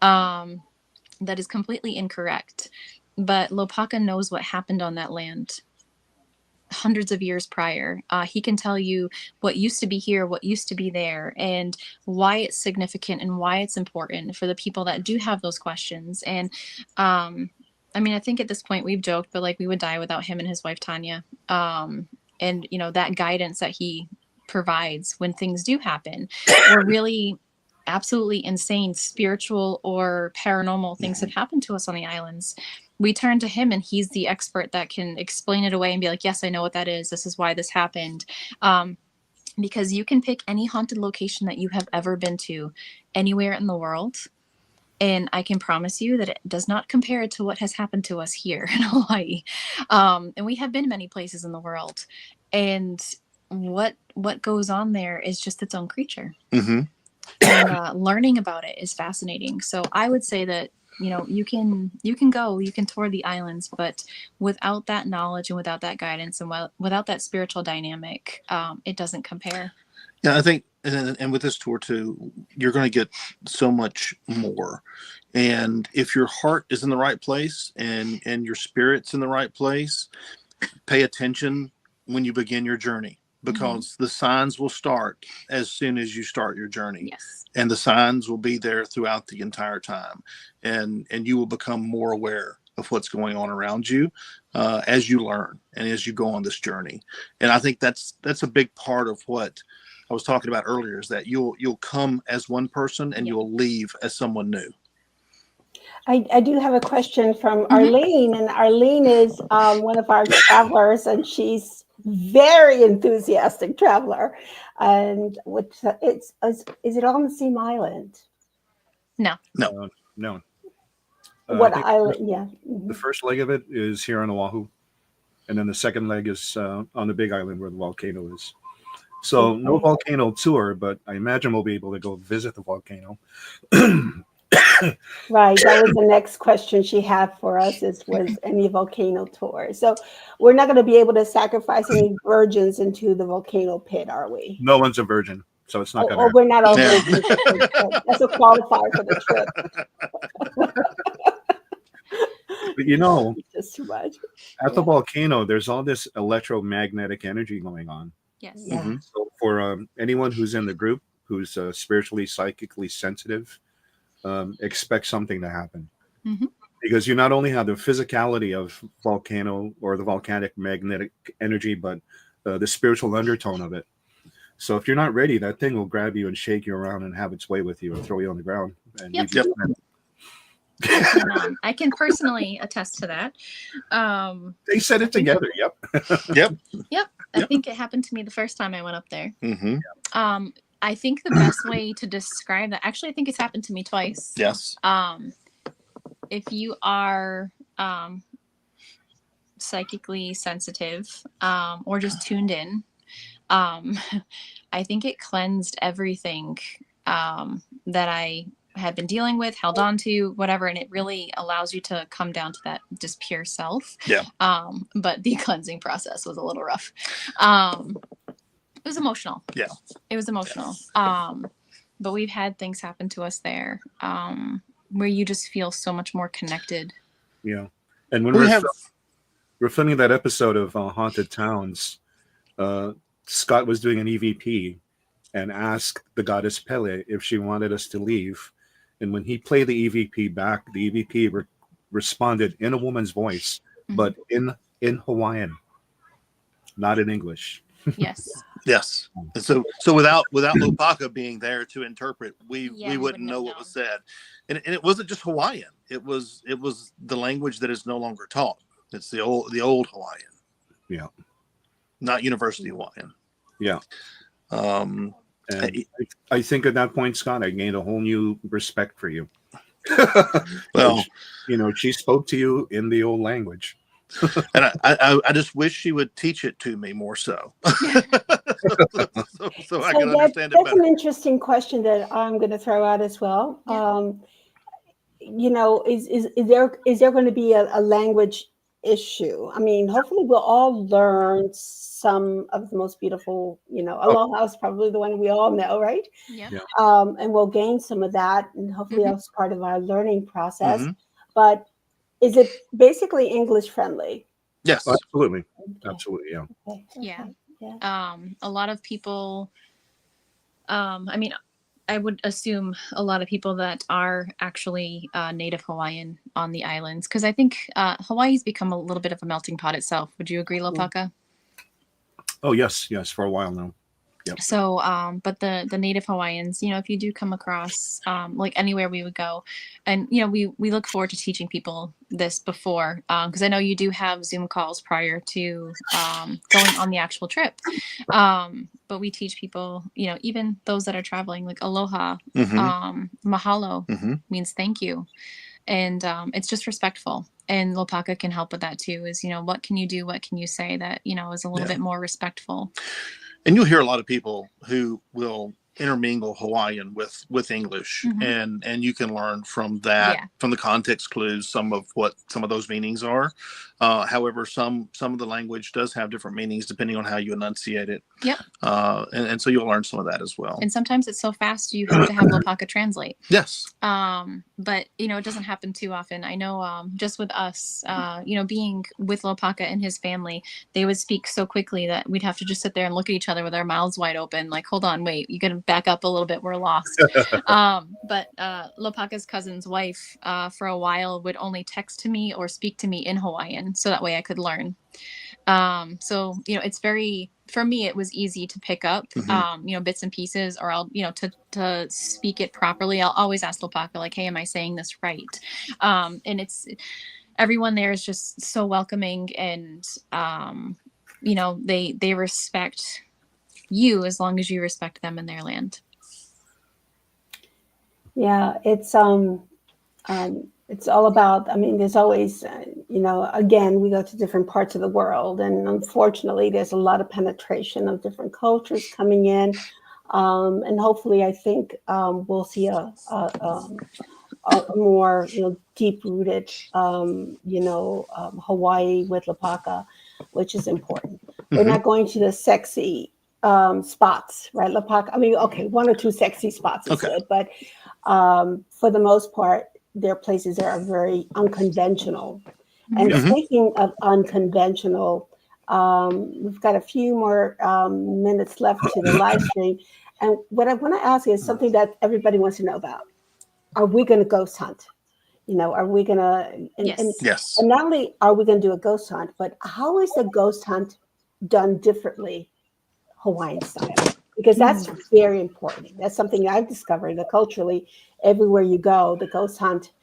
that is completely incorrect. But Lopaka knows what happened on that land hundreds of years prior. He can tell you what used to be here, what used to be there, and why it's significant and why it's important for the people that do have those questions. And I think at this point we've joked, but like we would die without him and his wife Tanya. And that guidance that he provides when things do happen, or really absolutely insane spiritual or paranormal things have happened to us on the islands. We turn to him and he's the expert that can explain it away and be like, yes, I know what that is. This is why this happened. Because you can pick any haunted location that you have ever been to anywhere in the world. And I can promise you that it does not compare to what has happened to us here in Hawaii. And we have been many places in the world. And what goes on there is just its own creature. And learning about it is fascinating. So I would say that, you can tour the islands, but without that knowledge and without that guidance and without that spiritual dynamic, it doesn't compare. Yeah, I think, and with this tour too, you're going to get so much more. And if your heart is in the right place and your spirit's in the right place, pay attention when you begin your journey, because the signs will start as soon as you start your journey. Yes. And the signs will be there throughout the entire time. And you will become more aware of what's going on around you as you learn and as you go on this journey. And I think that's a big part of what I was talking about earlier, is that you'll come as one person and you'll leave as someone new. I do have a question from Arlene, and Arlene is one of our travelers, and she's very enthusiastic traveler. And is it on the same island? No. What island? Yeah. The first leg of it is here on Oahu, and then the second leg is on the Big Island where the volcano is. So no volcano tour, but I imagine we'll be able to go visit the volcano. Right. That was the next question she had for us, was any volcano tour. So we're not going to be able to sacrifice any virgins into the volcano pit, are we? No one's a virgin, so it's not going to happen. We're not all Yeah. virgins. That's a qualifier for the trip. But Just too much. at the volcano, there's all this electromagnetic energy going on. Yes. Yeah. So for anyone who's in the group who's spiritually, psychically sensitive, expect something to happen. Because you not only have the physicality of volcano or the volcanic magnetic energy, but the spiritual undertone of it. So if you're not ready, that thing will grab you and shake you around and have its way with you and throw you on the ground. And Yep. leave you I can personally attest to that. They said it together. Yep. Yep. I think it happened to me the first time I went up there. Mm-hmm. I think the best way to describe that, actually, I think it's happened to me twice. Yes. If you are psychically sensitive or just tuned in, I think it cleansed everything that I had been dealing with, held on to, whatever, and it really allows you to come down to that just pure self. Yeah. But the cleansing process was a little rough. It was emotional. Yeah. It was emotional. But we've had things happen to us there where you just feel so much more connected. Yeah. And when We we're filming that episode of Haunted Towns, Scott was doing an EVP and asked the goddess Pele if she wanted us to leave. And when he played the EVP back, the EVP responded in a woman's voice, but in Hawaiian, not in English. Yes. Yes. And so without Lopaka being there to interpret, we we wouldn't know what was said. And it wasn't just Hawaiian. It was the language that is no longer taught. It's the old Hawaiian. Yeah. Not University Hawaiian. Yeah. And I think at that point, Scott, I gained a whole new respect for you. Well, she spoke to you in the old language. and I just wish she would teach it to me more so, so I can understand it that's better. an interesting question that I'm going to throw out as well. Yeah. Is there going to be a language issue? I mean, hopefully we'll all learn some of the most beautiful, Aloha is probably the one we all know, right? Yeah. Yeah. And we'll gain some of that, and hopefully that's part of our learning process. Mm-hmm. But is it basically English friendly? Yes. Absolutely. Okay. Absolutely. Yeah. Okay. Yeah. Yeah. A lot of people, I mean, I would assume a lot of people that are actually native Hawaiian on the islands, because I think Hawaii's become a little bit of a melting pot itself. Would you agree, Lopaka? Oh, yes. Yes. For a while now. Yep. So, but the native Hawaiians, if you do come across, like anywhere we would go, and we look forward to teaching people this before, because I know you do have Zoom calls prior to going on the actual trip, but we teach people, even those that are traveling, like aloha, mahalo means thank you, and it's just respectful. And Lopaka can help with that too. Is what can you do? What can you say that is a little bit more respectful? And you'll hear a lot of people who will intermingle Hawaiian with English, and you can learn from that, from the context clues, some of what some of those meanings are. However, some of the language does have different meanings depending on how you enunciate it. Yep. And so you'll learn some of that as well. And sometimes it's so fast you have to have Lopaka translate. Yes. But it doesn't happen too often. I know just with us, being with Lopaka and his family, they would speak so quickly that we'd have to just sit there and look at each other with our mouths wide open, like, hold on, wait, you gotta back up a little bit, we're lost. But Lopaka's cousin's wife for a while would only text to me or speak to me in Hawaiian, so that way I could learn. So it's very, for me, it was easy to pick up bits and pieces, or I'll to speak it properly. I'll always ask Lopaka, like, hey, am I saying this right? And it's, everyone there is just so welcoming, and they respect you as long as you respect them and their land. Yeah, it's all about, I mean, there's always, again, we go to different parts of the world, and unfortunately there's a lot of penetration of different cultures coming in. And hopefully I think we'll see a more, deep-rooted, Hawaii with Lopaka, which is important. We're not going to the sexy spots, right? Lopaka, I mean, okay, one or two sexy spots is good, but for the most part, there are places that are very unconventional. And speaking of unconventional, we've got a few more minutes left to the live stream. And what I want to ask is something that everybody wants to know about. Are we going to ghost hunt? Are we going to, Yes. And not only are we going to do a ghost hunt, but how is the ghost hunt done differently Hawaiian style? Because that's very important. That's something I've discovered that culturally, everywhere you go, the ghost hunt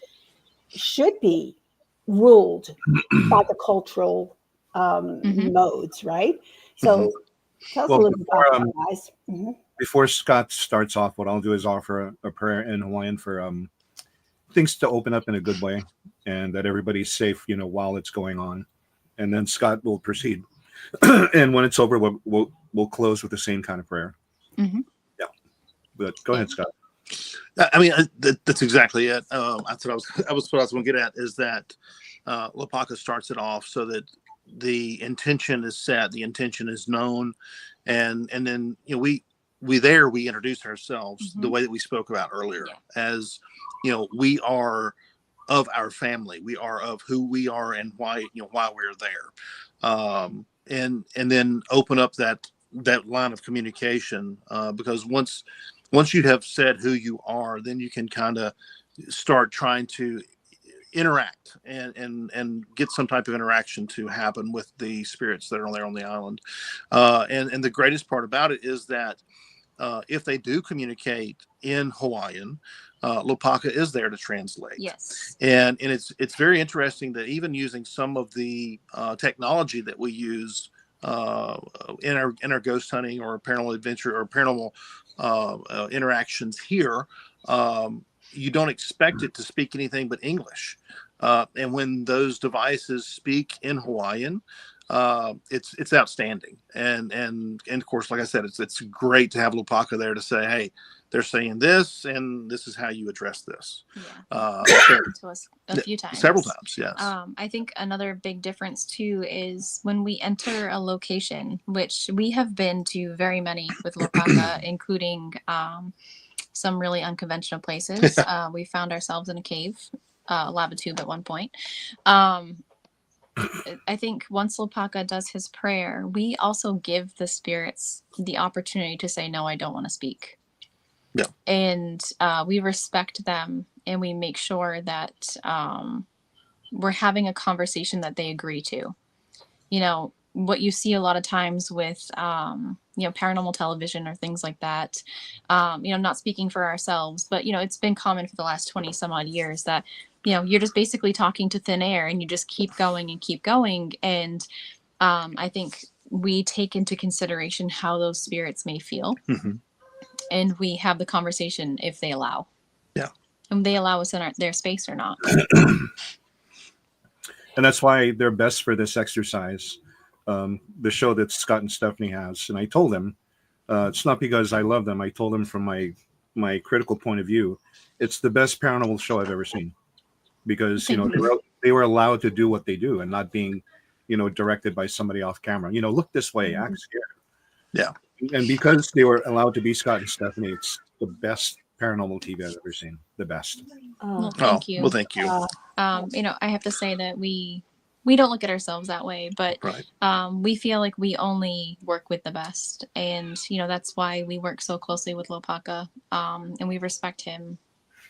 should be ruled by the cultural modes, right? So tell us a little bit about that, guys. Before Scott starts off, what I'll do is offer a prayer in Hawaiian for things to open up in a good way, and that everybody's safe, while it's going on. And then Scott will proceed. And when it's over, we'll close with the same kind of prayer. Yeah. But go ahead, Scott. I mean, that's exactly it. That's what I was going to get at, is that Lopaka starts it off so that the intention is set, the intention is known, and then we introduce ourselves the way that we spoke about earlier, as we are of our family, we are of who we are and why we're there, and then open up that line of communication, because once you have said who you are, then you can kind of start trying to interact and get some type of interaction to happen with the spirits that are there on the island. And the greatest part about it is that if they do communicate in Hawaiian, Lopaka is there to translate. Yes. And it's very interesting that even using some of the technology that we use in our ghost hunting or paranormal adventure or paranormal interactions here, you don't expect it to speak anything but English. And when those devices speak in Hawaiian, it's outstanding. And of course, like I said, it's great to have Lopaka there to say, hey, they're saying this, and this is how you address this. To us a few times, several times. Yes. I think another big difference too is when we enter a location, which we have been to very many with Lopaka, including some really unconventional places. We found ourselves in a cave, lava tube at one point. I think once Lopaka does his prayer, we also give the spirits the opportunity to say, no, I don't want to speak. Yeah. And we respect them, and we make sure that we're having a conversation that they agree to. You know, what you see a lot of times with, paranormal television or things like that, not speaking for ourselves, but, it's been common for the last 20 some odd years that, you're just basically talking to thin air and you just keep going and keep going. And I think we take into consideration how those spirits may feel. Mm-hmm. And we have the conversation if they allow. Yeah. And they allow us in their space or not. And that's why they're best for this exercise, the show that Scott and Stephanie has. And I told them, it's not because I love them. I told them from my critical point of view, it's the best paranormal show I've ever seen. Because, they were allowed to do what they do and not being, directed by somebody off camera. Look this way, act scared. Yeah. And because they were allowed to be Scott and Stephanie, it's the best paranormal TV I've ever seen. The best. Well, thank you. Well, thank you. I have to say that we don't look at ourselves that way, but right. We feel like we only work with the best. And, that's why we work so closely with Lopaka. And we respect him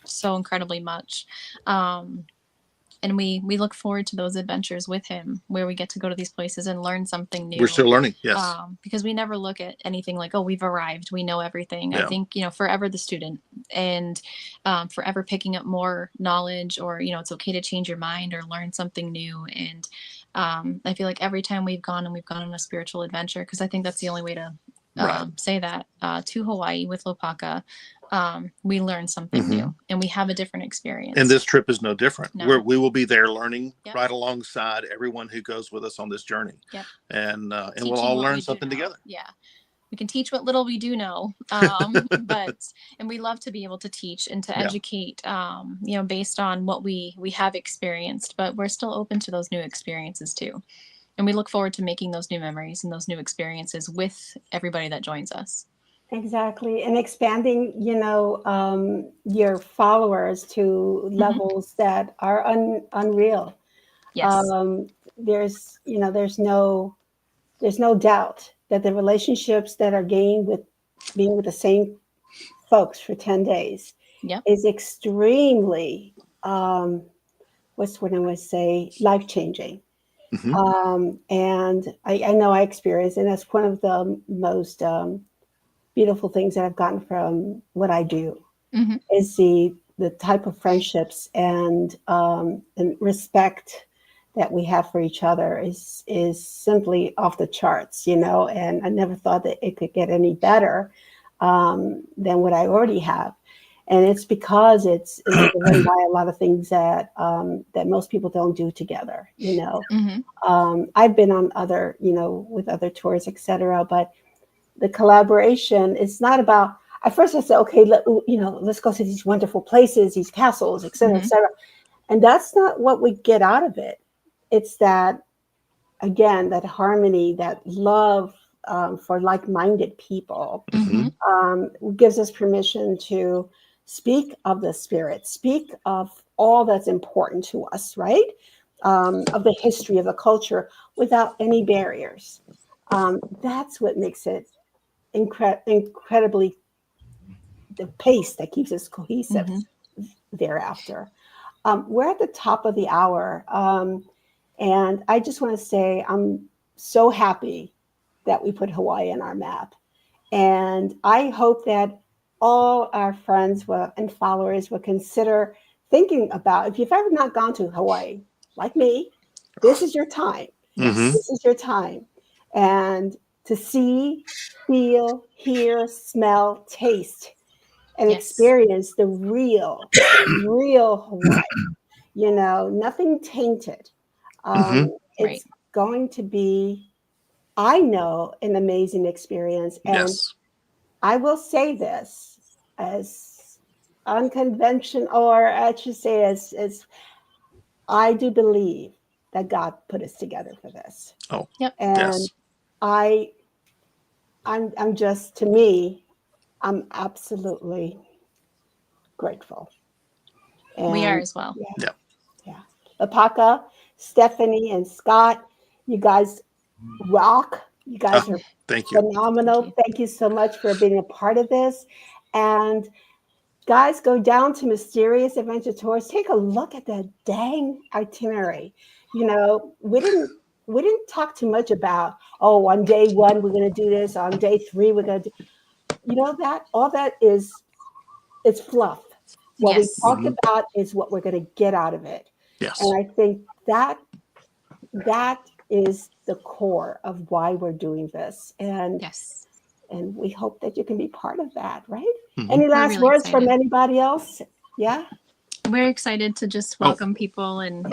so incredibly much. And we look forward to those adventures with him where we get to go to these places and learn something new. We're still learning. Yes. Because we never look at anything like, oh, we've arrived, we know everything. Yeah. I think, forever the student, and forever picking up more knowledge, or, it's okay to change your mind or learn something new. And I feel like every time we've gone on a spiritual adventure, because I think that's the only way to say that, to Hawaii with Lopaka, we learn something new, and we have a different experience. And this trip is no different. No. We will be there learning Yep. right alongside everyone who goes with us on this journey. Yep. And Teaching we'll all what learn we do something know. together. Yeah. We can teach what little we do know. And we love to be able to teach and to educate, based on what we have experienced, but we're still open to those new experiences too. And we look forward to making those new memories and those new experiences with everybody that joins us. Exactly. And expanding, your followers to levels that are unreal. Yes. There's no doubt that the relationships that are gained with being with the same folks for 10 days is extremely, what's what I would say, life-changing. Mm-hmm. And I know I experienced, and that's one of the most beautiful things that I've gotten from what I do, is the type of friendships and respect that we have for each other is simply off the charts, and I never thought that it could get any better than what I already have. And it's because it's driven by a lot of things that most people don't do together, I've been on other, with other tours, etc. But the collaboration is not about, at first I said, okay, let's go to these wonderful places, these castles, etc., etc. And that's not what we get out of it. It's that, again, that harmony, that love for like-minded people gives us permission to speak of the spirit, speak of all that's important to us, right? Of the history of the culture without any barriers. That's what makes it incredibly, the pace that keeps us cohesive thereafter. We're at the top of the hour. And I just want to say I'm so happy that we put Hawaii on our map. And I hope that all our friends and followers will consider thinking about, if you've ever not gone to Hawaii, like me, this is your time. Mm-hmm. This is your time. And to see, feel, hear, smell, taste, and Yes. experience the real Hawaii. You know, nothing tainted. Mhm. It's going to be, I know, an amazing experience. And Yes. I will say this as unconventional, or I should say, as I do believe that God put us together for this. Oh, Yep. And yes. I'm just, to me, I'm absolutely grateful. We are And as well. yeah, Yeah. yeah. Lapaka, Stephanie, and Scott, you guys rock. You guys are Thank you. phenomenal. Thank you so much for being a part of this. And guys, go down to Mysterious Adventure Tours. Take a look at that dang itinerary. You know, we didn't talk too much about, oh, on day 1 we're going to do this, on day 3 we're going to do, you know, that all that is, it's fluff. What we Yes. talked about is what we're going to get out of it. Yes. And I think that is the core of why we're doing this. And Yes. we hope that you can be part of that, right? Mhm. Any We're last really words from excited. anybody else? Yeah. We're excited to just welcome people and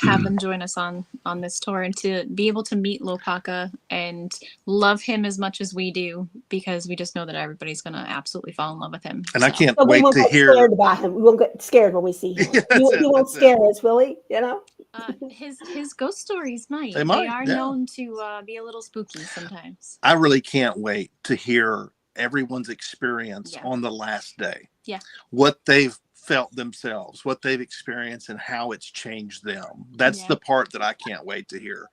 have them join us on this tour, and to be able to meet Lopaka and love him as much as we do, because we just know that everybody's going to absolutely fall in love with him. And I can't But we wait won't to get hear. scared about him. We won't get scared when we see him. Yeah, he that's it, won't that's it. scare us, will he? You know? His ghost stories might. They might, are yeah. known to be a little spooky sometimes. I really can't wait to hear everyone's experience Yeah. on the last day. Yeah. What they've felt themselves, what they've experienced, and how it's changed them. That's Yeah. the part that I can't wait to hear.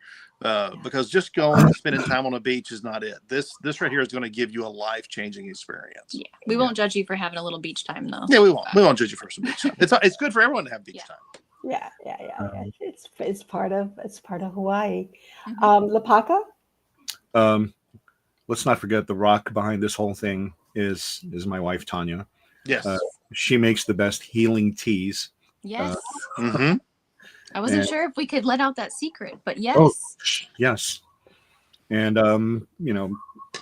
Because just going and spending time on a beach is not it. This right here is going to give you a life-changing experience. Yeah. We won't judge you for having a little beach time, though. Yeah, we won't. We won't judge you for some beach time. It's good for everyone to have beach time. Yeah. It's part of Hawaii. Mhm. Lapaka? Let's not forget the rock behind this whole thing is my wife Tanya. Yes. She makes the best healing teas. Yes. Mm-hmm. I wasn't and- sure if we could let out that secret, but yes. Oh, yes. And you know,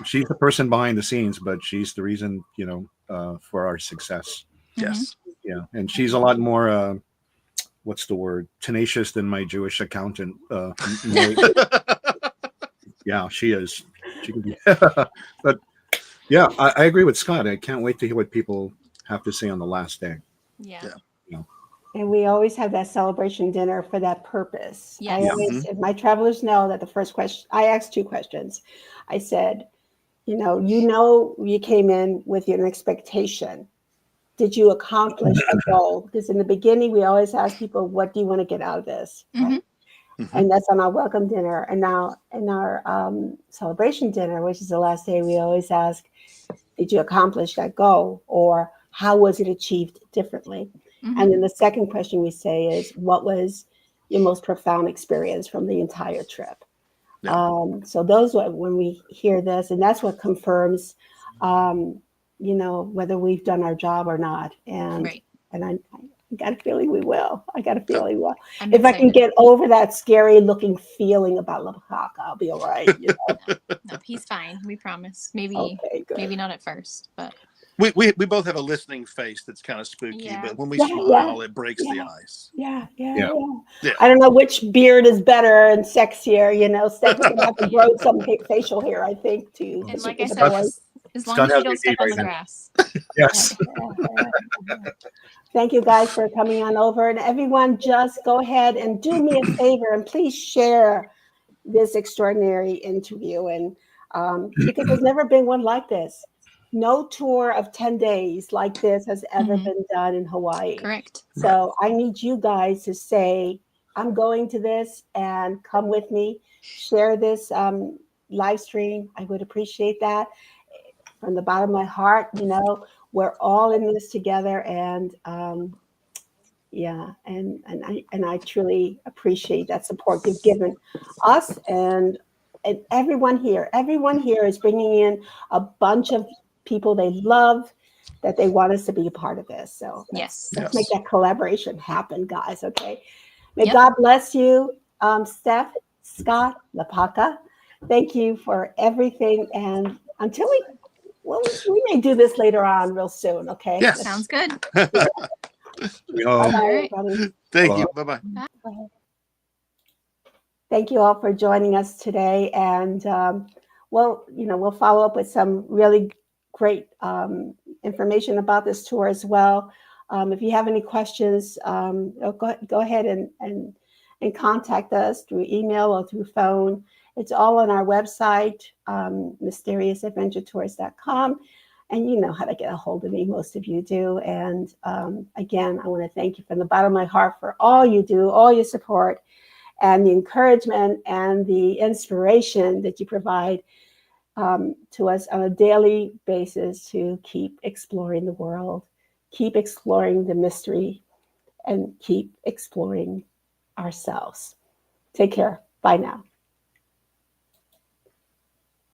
she's the person behind the scenes, but she's the reason, you know, for our success. Yes. Yeah, and she's a lot more what's the word, tenacious than my Jewish accountant. Yeah, she is. She can be. But yeah, I agree with Scott. I can't wait to hear what people have to say on the last day. Yeah. And we always have that celebration dinner for that purpose. Yes. I always, if my travelers know that the first question, I asked 2 questions. I said, you came in with an expectation. Did you accomplish the goal? Because in the beginning, we always ask people, what do you want to get out of this? Right? Mm-hmm. And that's on our welcome dinner. And now in our celebration dinner, which is the last day, we always ask, did you accomplish that goal? Or how was it achieved differently? Mhm. And then the second question we say is, what was your most profound experience from the entire trip? Yeah. So those are when we hear this, and that's what confirms, whether we've done our job or not. And Right. and I got a feeling we will. I got a feeling we will. I'm If I can excited. get over that scary looking feeling about Lapaka, I'll be all right. No, he's fine. We promise. Maybe Okay, good. maybe not at first, but We both have a listening face that's kind of spooky, Yeah. but when we Yeah, smile, it breaks the yeah. ice. Yeah. Yeah. I don't know which beard is better and sexier. Steph's gonna have to grow some facial hair, I think, too. and like I The said, boys. as long Scott as has you don't me step beat on right the now. grass. Yes. Thank you guys for coming on over. And everyone, just go ahead and do me a favor and please share this extraordinary interview. And because there's never been one like this. No tour of 10 days like this has ever Mhm. been done in Hawaii. Correct. So I need you guys to say, I'm going to this and come with me. Share this live stream. I would appreciate that from the bottom of my heart. We're all in this together, and and I truly appreciate that support you've given us and everyone here. Everyone here is bringing in a bunch of people they love that they want us to be a part of this. So Yes. let's make that collaboration happen, guys. Okay. May Yep. God bless you, Steph, Scott, Lapaka. Thank you for everything. And until we may do this later on real soon. Okay. Yes. Sounds good. We all, Bye-bye, All right. everybody. Thank you. Bye bye. Bye. Thank you all for joining us today. And we'll follow up with some really great information about this tour as well. If you have any questions, go ahead and contact us through email or through phone. It's all on our website, mysteriousAdventureTours.com. And you know how to get a hold of me. Most of you do. And again, I want to thank you from the bottom of my heart for all you do, all your support, and the encouragement and the inspiration that you provide to us on a daily basis to keep exploring the world, keep exploring the mystery, and keep exploring ourselves. Take care. Bye now.